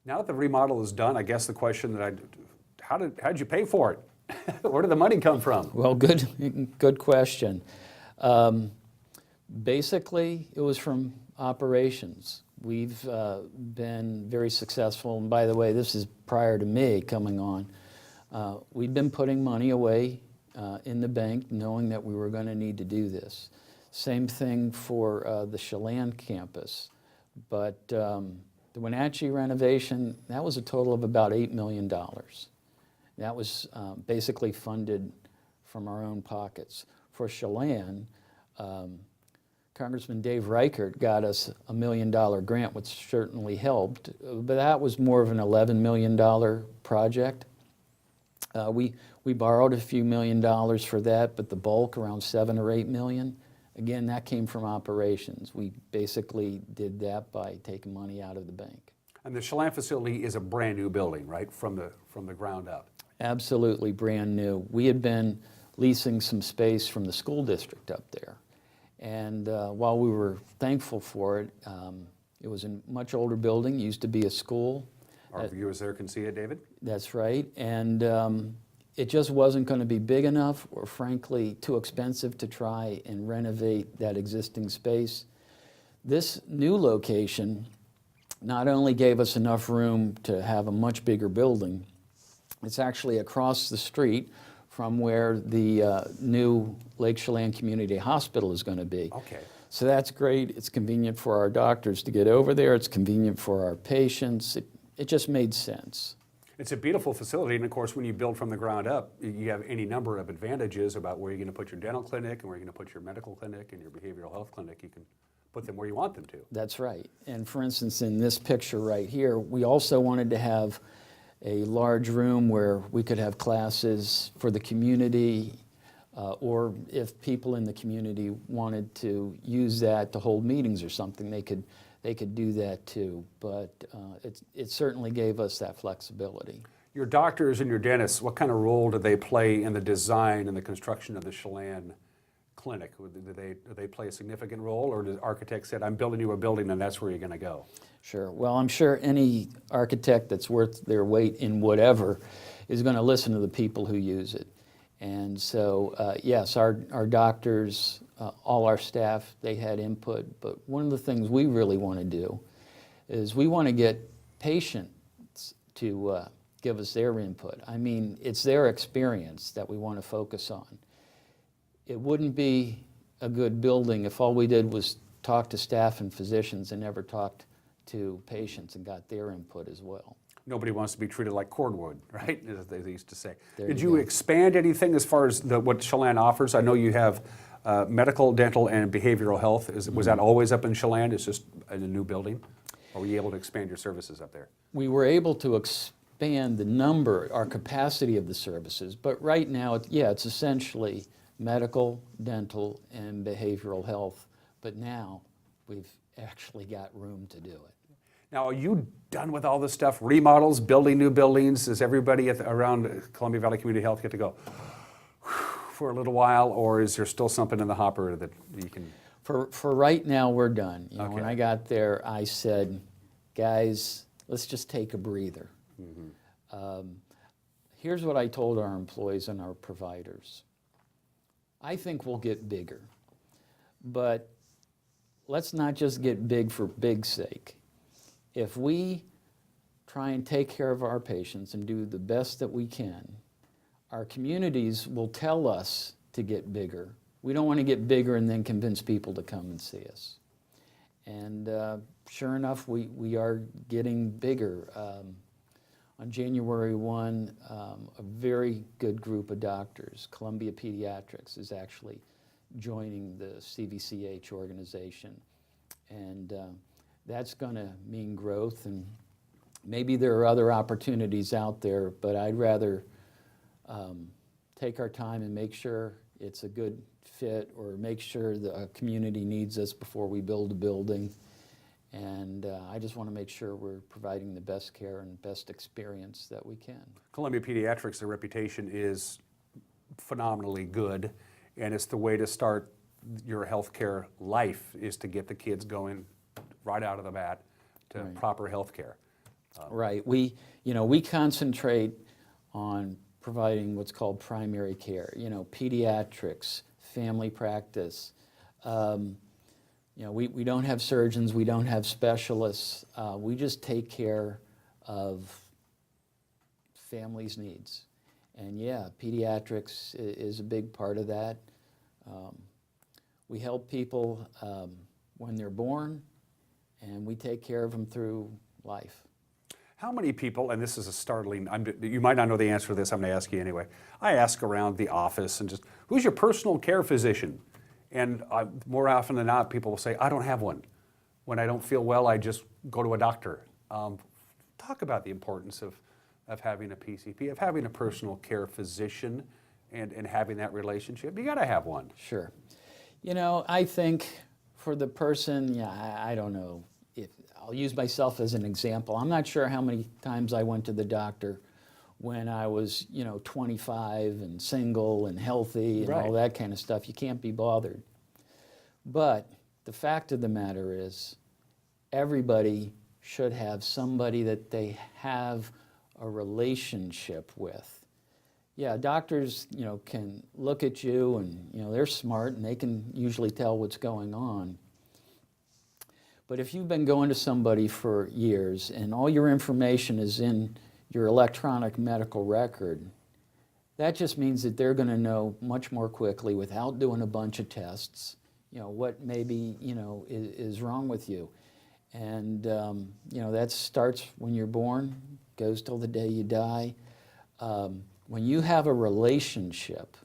[SPEAKER 3] Now that the remodel is done, I guess the question that how'd you pay for it? Where did the money come from? Well, good question. Basically, it was from operations. We've been very successful, and by the way, this is prior to me coming on. We've been putting money away in the bank, knowing that we were going to need to do this. Same thing for the Chelan campus, but the Wenatchee renovation, that was a total of about $8 million. That was basically funded from our own pockets. For Chelan, Congressman Dave Reichert got us a $1 million grant, which certainly helped, but that was more of an $11 million project. We borrowed a few $1,000,000 for that, but the bulk, around $7 or $8 million, again, that came from operations. We basically did that by taking money out of the bank. And the Chelan facility is a brand new building, right, from the ground up? Absolutely brand new. We had been leasing some space from the school district up there. And while we were thankful for it, it was a much older building, used to be a school. Our viewers there can see it, David? That's right. And it just wasn't going to be big enough or, frankly, too expensive to try and renovate that existing space. This new location not only gave us enough room to have a much bigger building, it's actually across the street from from where the new Lake Chelan Community Hospital is going to be.
[SPEAKER 1] Okay.
[SPEAKER 3] So that's great. It's convenient for our doctors to get over there. It's convenient for our patients. It just made sense.
[SPEAKER 1] It's a beautiful facility, and of course, when you build from the ground up, you have any number of advantages about where you're going to put your dental clinic and where you're going to put your medical clinic and your behavioral health clinic. You can put them where you want them to.
[SPEAKER 3] That's right. And for instance, in this picture right here, we also wanted to have a large room where we could have classes for the community, or if people in the community wanted to use that to hold meetings or something, they could do that too. But it certainly gave us that flexibility.
[SPEAKER 1] Your doctors and your dentists, what kind of role do they play in the design and the construction of the Chelan clinic? Do they play a significant role, or does architects said, I'm building you a building and that's where you're going to go?
[SPEAKER 3] Sure. Well, I'm sure any architect that's worth their weight in whatever is going to listen to the people who use it. And so, yes, our doctors, all our staff, they had input. But one of the things we really want to do is we want to get patients to give us their input. I mean, it's their experience that we want to focus on. It wouldn't be a good building if all we did was talk to staff and physicians and never talked to patients and got their input as well.
[SPEAKER 1] Nobody wants to be treated like cordwood, right, as they used to say.
[SPEAKER 3] There
[SPEAKER 1] Did
[SPEAKER 3] you
[SPEAKER 1] you
[SPEAKER 3] go.
[SPEAKER 1] expand anything as far as what Chelan offers? I know you have medical, dental, and behavioral health. Was that always up in Chelan? It's just in a new building? Or were you able to expand your services up there?
[SPEAKER 3] We were able to expand the number, our capacity of the services, but right now, it's essentially medical, dental, and behavioral health, but now we've actually got room to do it.
[SPEAKER 1] Now, are you done with all this stuff? Remodels, building new buildings? Does everybody around Columbia Valley Community Health get to go for a little while, or is there still something in the hopper that you can?
[SPEAKER 3] For right now, we're done. You know,
[SPEAKER 1] Okay.
[SPEAKER 3] when I got there, I said, guys, let's just take a breather. Here's what I told our employees and our providers. I think we'll get bigger, but let's not just get big for big's sake. If we try and take care of our patients and do the best that we can, our communities will tell us to get bigger. We don't want to get bigger and then convince people to come and see us. And sure enough, we are getting bigger. On January 1, a very good group of doctors, Columbia Pediatrics, is actually joining the CVCH organization. And that's going to mean growth, and maybe there are other opportunities out there, but I'd rather take our time and make sure it's a good fit, or make sure the community needs us before we build a building. And I just want to make sure we're providing the best care and best experience that we can.
[SPEAKER 1] Columbia Pediatrics, their reputation is phenomenally good, and it's the way to start your healthcare life, is to get the kids going right out of the bat to proper health care.
[SPEAKER 3] Right. We concentrate on providing what's called primary care. You know, pediatrics, family practice. We don't have surgeons. We don't have specialists. We just take care of families' needs. And yeah, pediatrics is a big part of that. We help people when they're born, and we take care of them through life.
[SPEAKER 1] How many people, and this is a startling, you might not know the answer to this, I'm going to ask you anyway. I ask around the office and just, who's your personal care physician? And more often than not, people will say, I don't have one. When I don't feel well, I just go to a doctor. Talk about the importance of having a PCP, of having a personal care physician, and having that relationship. You got to have one.
[SPEAKER 3] Sure. You know, I think for the person, I don't know, I'll use myself as an example. I'm not sure how many times I went to the doctor when I was, 25 and single and healthy and all that kind of stuff. You can't be bothered. But the fact of the matter is, everybody should have somebody that they have a relationship with. Yeah, doctors, can look at you and, they're smart and they can usually tell what's going on. But if you've been going to somebody for years and all your information is in your electronic medical record, that just means that they're going to know much more quickly without doing a bunch of tests, what maybe, is wrong with you. And, that starts when you're born, goes till the day you die. When you have a relationship,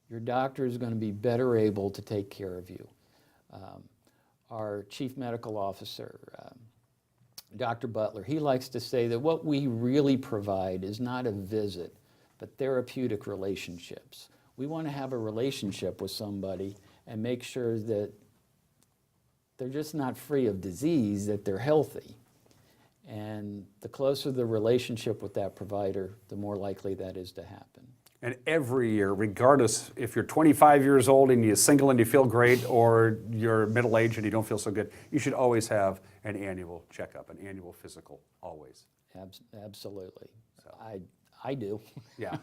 [SPEAKER 3] your doctor is going to be better able to take care of you. Our chief medical officer, Dr. Butler, he likes to say that what we really provide is not a visit, but therapeutic relationships. We want to have a relationship with somebody and make sure that they're just not free of disease, that they're healthy. And the closer the relationship with that provider, the more likely that is to happen.
[SPEAKER 1] And every year, regardless if you're 25 years old and you're single and you feel great, or you're middle-aged and you don't feel so good, you should always have an annual checkup, an annual physical, always.
[SPEAKER 3] Absolutely. So. I do.
[SPEAKER 1] Yeah.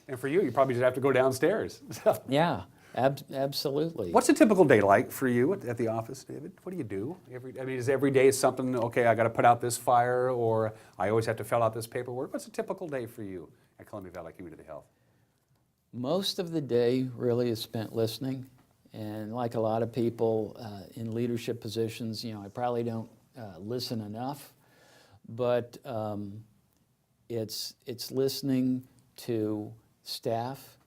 [SPEAKER 1] And for you, you probably just have to go downstairs.
[SPEAKER 3] Yeah, absolutely.
[SPEAKER 1] What's a typical day like for you at the office, David? What do you do? Is every day something, okay, I got to put out this fire, or I always have to fill out this paperwork? What's a typical day for you at Columbia Valley Community Health?
[SPEAKER 3] Most of the day really is spent listening, and like a lot of people in leadership positions, I probably don't listen enough, but it's listening to staff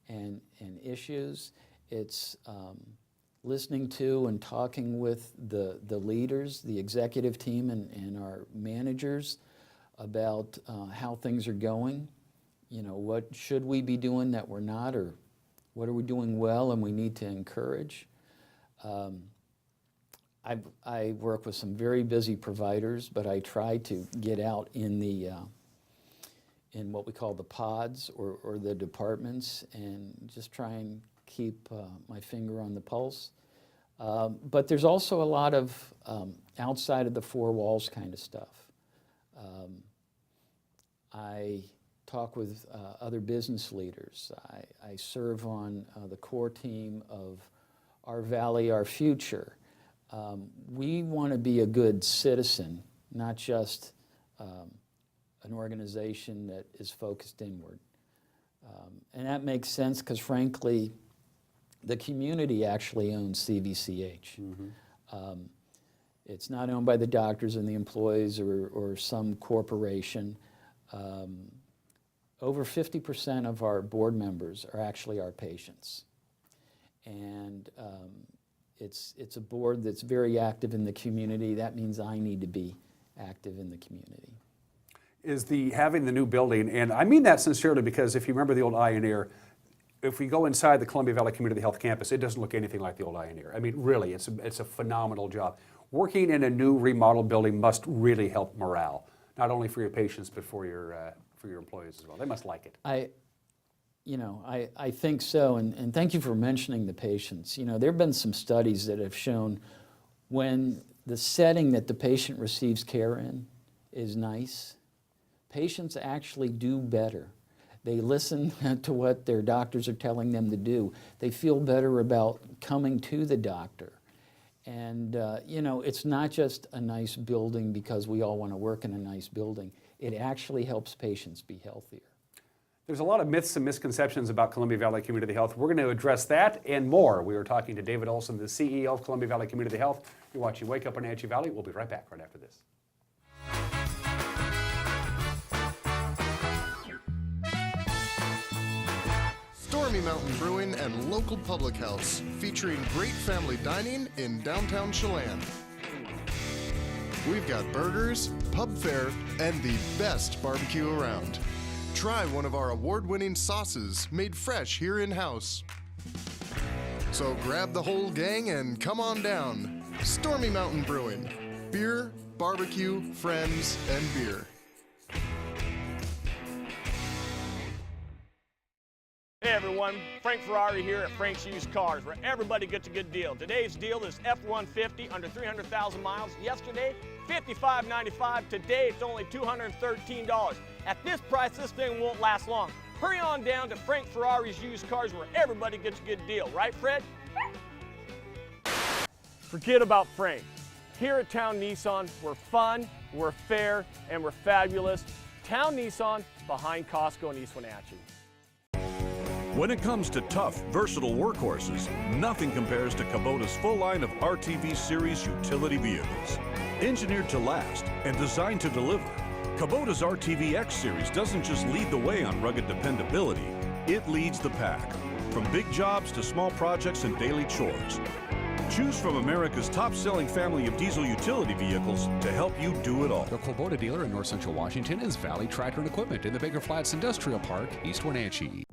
[SPEAKER 3] and issues. It's listening to and talking with the leaders, the executive team and our managers about how things are going. What should we be doing that we're not, or what are we doing well and we need to encourage? I work with some very busy providers, but I try to get out in in what we call the pods or the departments, and just try and keep my finger on the pulse. But there's also a lot of outside of the four walls kind of stuff. I talk with other business leaders. I serve on the core team of Our Valley, Our Future. We want to be a good citizen, not just an organization that is focused inward. And that makes sense because, frankly, the community actually owns CVCH. Mm-hmm. It's not owned by the doctors and the employees or some corporation. Over 50% of our board members are actually our patients. And it's a board that's very active in the community. That means I need to be active in the community.
[SPEAKER 1] Is having the new building, and I mean that sincerely, because if you remember the old Ioneer, if we go inside the Columbia Valley Community Health Campus, it doesn't look anything like the old Ioneer. I mean, really, it's a phenomenal job. Working in a new remodeled building must really help morale, not only for your patients, but for your employees as well. They must like it.
[SPEAKER 3] I think so, and thank you for mentioning the patients. There have been some studies that have shown when the setting that the patient receives care in is nice, patients actually do better. They listen to what their doctors are telling them to do. They feel better about coming to the doctor. And, it's not just a nice building because we all want to work in a nice building. It actually helps patients be healthier.
[SPEAKER 1] There's a lot of myths and misconceptions about Columbia Valley Community Health. We're going to address that and more. We are talking to David Olson, the CEO of Columbia Valley Community Health. You're watching Wake Up Wenatchee Valley. We'll be right back right after this.
[SPEAKER 4] Stormy Mountain Brewing and local public house, featuring great family dining in downtown Chelan. We've got burgers, pub fare, and the best barbecue around. Try one of our award-winning sauces made fresh here in-house. So grab the whole gang and come on down. Stormy Mountain Brewing. Beer, barbecue, friends, and beer.
[SPEAKER 13] Hey everyone, Frank Ferrari here at Frank's Used Cars, where everybody gets a good deal. Today's deal is F-150 under 300,000 miles. Yesterday, $55.95. Today, it's only $213. At this price, this thing won't last long. Hurry on down to Frank Ferrari's Used Cars, where everybody gets a good deal. Right, Fred? Forget about Frank. Here at Town Nissan, we're fun, we're fair, and we're fabulous. Town Nissan, behind Costco in East Wenatchee.
[SPEAKER 5] When it comes to tough, versatile workhorses, nothing compares to Kubota's full line of RTV series utility vehicles. Engineered to last and designed to deliver, Kubota's RTV-X series doesn't just lead the way on rugged dependability, it leads the pack. From big jobs to small projects and daily chores. Choose from America's top-selling family of diesel utility vehicles to help you do it all.
[SPEAKER 6] The Kubota dealer in North Central Washington is Valley Tractor and Equipment in the Baker Flats Industrial Park, East Wenatchee.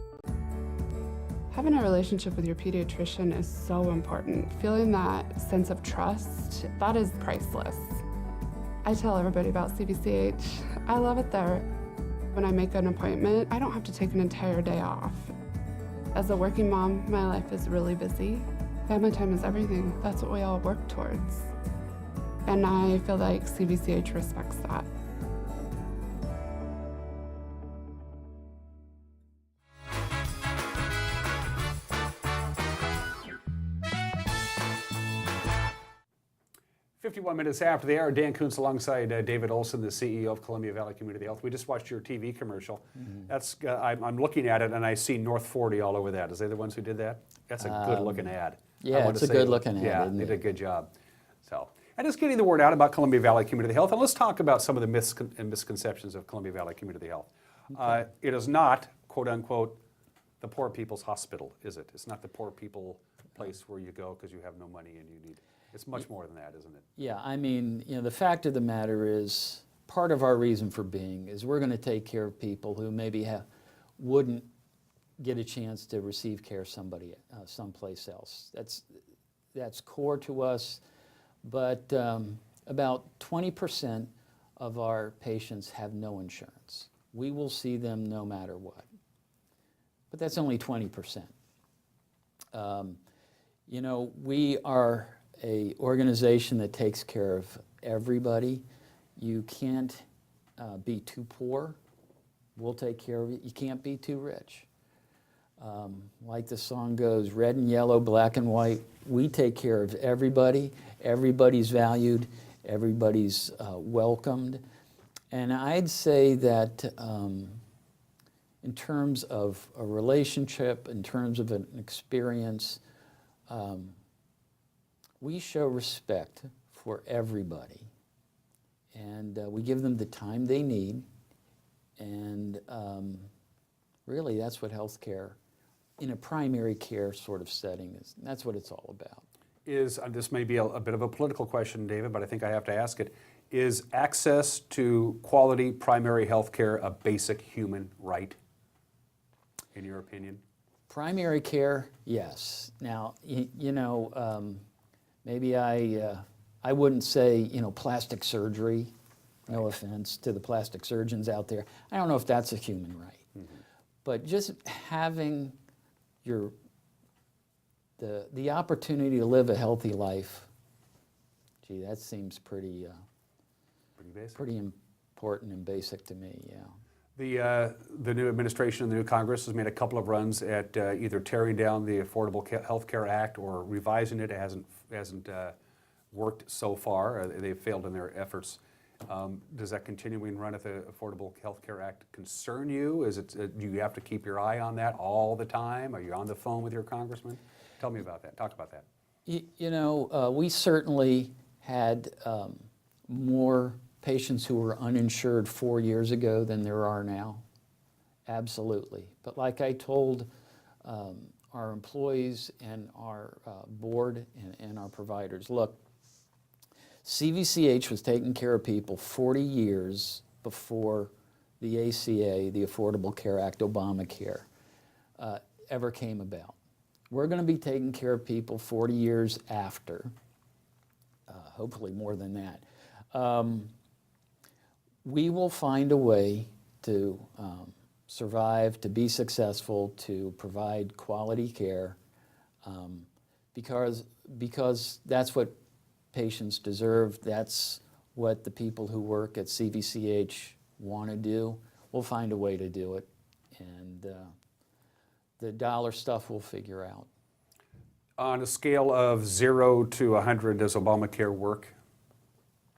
[SPEAKER 23] Having a relationship with your pediatrician is so important. Feeling that sense of trust, that is priceless. I tell everybody about CVCH. I love it there. When I make an appointment, I don't have to take an entire day off. As a working mom, my life is really busy. Family time is everything. That's what we all work towards. And I feel like CVCH respects that.
[SPEAKER 1] Minutes after the hour, Dan Kuntz alongside David Olson, the CEO of Columbia Valley Community Health. We just watched your TV commercial. That's I'm looking at it and I see North 40 all over that. Is they the ones who did that? That's a good looking ad.
[SPEAKER 3] Yeah, it's a good looking ad.
[SPEAKER 1] Yeah, they did a good job. So, and just getting the word out about Columbia Valley Community Health. And let's talk about some of the myths and misconceptions of Columbia Valley Community Health. Okay. It is not, quote unquote, the poor people's hospital, is it? It's not the poor people place where you go because you have no money and you need. It's much more than that, isn't it?
[SPEAKER 3] Yeah, I mean, the fact of the matter is, part of our reason for being is we're going to take care of people who maybe wouldn't get a chance to receive care someplace else. That's core to us, but about 20% of our patients have no insurance. We will see them no matter what, but that's only 20%. We are an organization that takes care of everybody. You can't be too poor. We'll take care of you. You can't be too rich. Like the song goes, red and yellow, black and white. We take care of everybody. Everybody's valued. Everybody's welcomed. And I'd say that in terms of a relationship, in terms of an experience, we show respect for everybody, and we give them the time they need, and really that's what healthcare in a primary care sort of setting is. That's what it's all about.
[SPEAKER 1] This may be a bit of a political question, David, but I think I have to ask it. Is access to quality primary health care a basic human right, in your opinion?
[SPEAKER 3] Primary care, yes. Now, maybe I wouldn't say, plastic surgery, no offense to the plastic surgeons out there. I don't know if that's a human right. Mm-hmm. But just having the opportunity to live a healthy life, gee, that seems pretty important and basic to me, yeah.
[SPEAKER 1] The new administration and the new Congress has made a couple of runs at either tearing down the Affordable Health Care Act or revising it. It hasn't worked so far. They've failed in their efforts. Does that continuing run of the Affordable Health Care Act concern you? Do you have to keep your eye on that all the time? Are you on the phone with your congressman? Tell me about that. Talk about that.
[SPEAKER 3] We certainly had more patients who were uninsured 4 years ago than there are now. Absolutely. But like I told our employees and our board and our providers, look, CVCH was taking care of people 40 years before the ACA, the Affordable Care Act, Obamacare, ever came about. We're going to be taking care of people 40 years after, hopefully more than that. We will find a way to survive, to be successful, to provide quality care, because that's what patients deserve. That's what the people who work at CVCH want to do. We'll find a way to do it, and the dollar stuff we'll figure out.
[SPEAKER 1] On a scale of 0 to 100, does Obamacare work?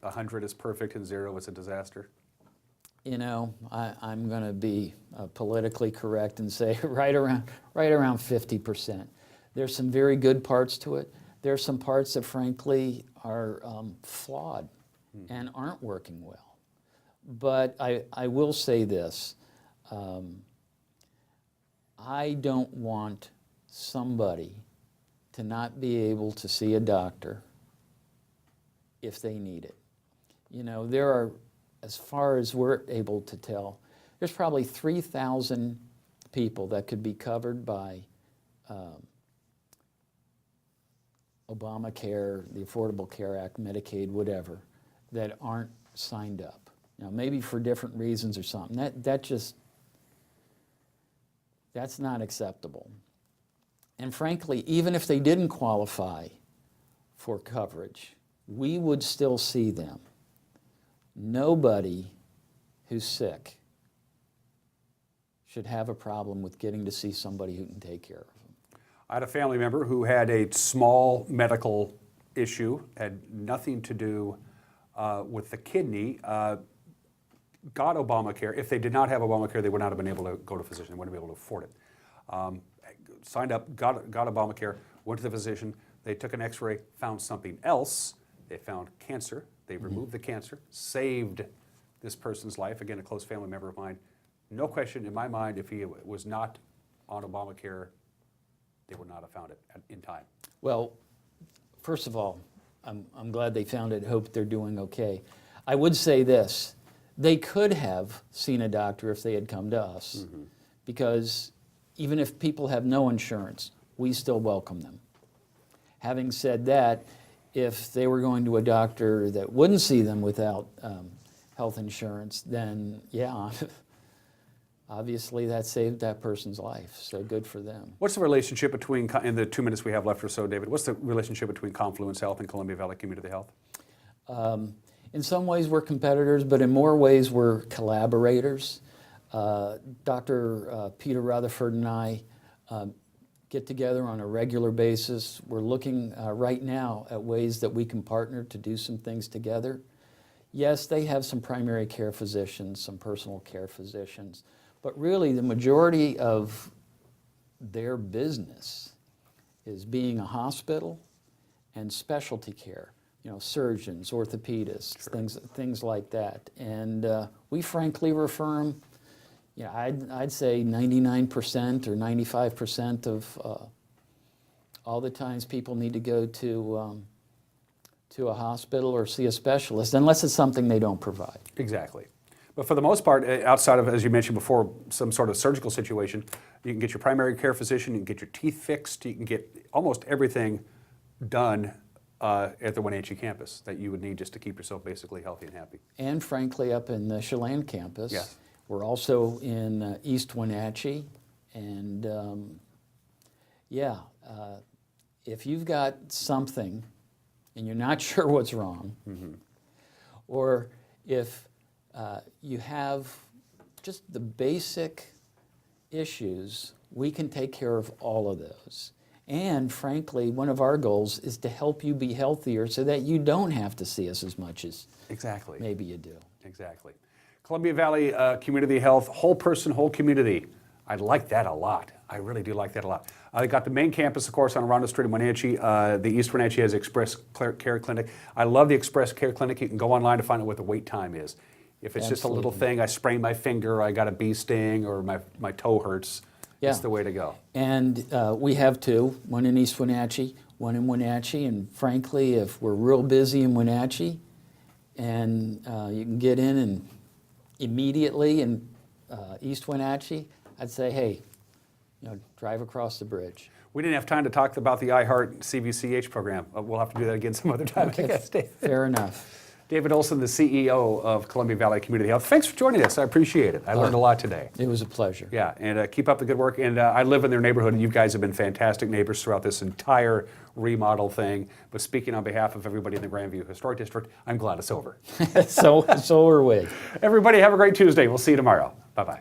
[SPEAKER 1] 100 is perfect and 0 is a disaster?
[SPEAKER 3] You know, I'm going to be politically correct and say right around 50%. There's some very good parts to it. There's some parts that frankly are flawed and aren't working well. But I will say this, I don't want somebody to not be able to see a doctor if they need it. You know, there are, as far as we're able to tell, there's probably 3,000 people that could be covered by Obamacare, the Affordable Care Act, Medicaid, whatever, that aren't signed up. Now, maybe for different reasons or something. That's not acceptable. And frankly, even if they didn't qualify for coverage, we would still see them. Nobody who's sick should have a problem with getting to see somebody who can take care of them.
[SPEAKER 1] I had a family member who had a small medical issue, had nothing to do with the kidney, got Obamacare. If they did not have Obamacare, they would not have been able to go to a physician. They wouldn't be able to afford it. Signed up, got Obamacare, went to the physician. They took an x-ray, found something else. They found cancer. They removed the cancer, saved this person's life. Again, a close family member of mine. No question in my mind, if he was not on Obamacare, they would not have found it in time.
[SPEAKER 3] Well, first of all, I'm glad they found it. Hope they're doing okay. I would say this. They could have seen a doctor if they had come to us, because even if people have no insurance, we still welcome them. Having said that, if they were going to a doctor that wouldn't see them without health insurance, then yeah, obviously that saved that person's life, so good for them.
[SPEAKER 1] What's the relationship between, in the 2 minutes we have left or so, David, what's the relationship between Confluence Health and Columbia Valley Community Health?
[SPEAKER 3] In some ways we're competitors, but in more ways we're collaborators. Dr. Peter Rutherford and I get together on a regular basis. We're looking right now at ways that we can partner to do some things together. Yes, they have some primary care physicians, some personal care physicians, but really the majority of their business is being a hospital and specialty care. You know, surgeons, orthopedists, things like that. And we frankly refer them. Yeah, I'd say 99% or 95% of all the times people need to go to a hospital or see a specialist, unless it's something they don't provide.
[SPEAKER 1] Exactly. But for the most part, outside of, as you mentioned before, some sort of surgical situation, you can get your primary care physician, you can get your teeth fixed, you can get almost everything done at the Wenatchee campus that you would need just to keep yourself basically healthy and happy.
[SPEAKER 3] And frankly, up in the Chelan campus.
[SPEAKER 1] Yes.
[SPEAKER 3] We're also in East Wenatchee, and if you've got something and you're not sure what's wrong, or if you have just the basic issues, we can take care of all of those. And frankly, one of our goals is to help you be healthier so that you don't have to see us as much as maybe you do.
[SPEAKER 1] Exactly. Columbia Valley Community Health, whole person, whole community. I like that a lot. I really do like that a lot. I got the main campus, of course, on Arundel Street in Wenatchee. The East Wenatchee has Express Care Clinic. I love the Express Care Clinic. You can go online to find out what the wait time is. If it's just a little thing, I sprained my finger, I got a bee sting, or my toe hurts, it's the way to go.
[SPEAKER 3] And we have two, one in East Wenatchee, one in Wenatchee, and frankly, if we're real busy in Wenatchee, and you can get in and immediately in East Wenatchee, I'd say, hey, drive across the bridge.
[SPEAKER 1] We didn't have time to talk about the iHeart CVCH program. We'll have to do that again some other time, I guess, David.
[SPEAKER 3] Fair enough.
[SPEAKER 1] David Olson, the CEO of Columbia Valley Community Health. Thanks for joining us. I appreciate it. I learned a lot today.
[SPEAKER 3] It was a pleasure.
[SPEAKER 1] Yeah, and keep up the good work. And I live in their neighborhood, and you guys have been fantastic neighbors throughout this entire remodel thing. But speaking on behalf of everybody in the Grandview Historic District, I'm glad it's over.
[SPEAKER 3] So are we.
[SPEAKER 1] Everybody have a great Tuesday. We'll see you tomorrow. Bye-bye.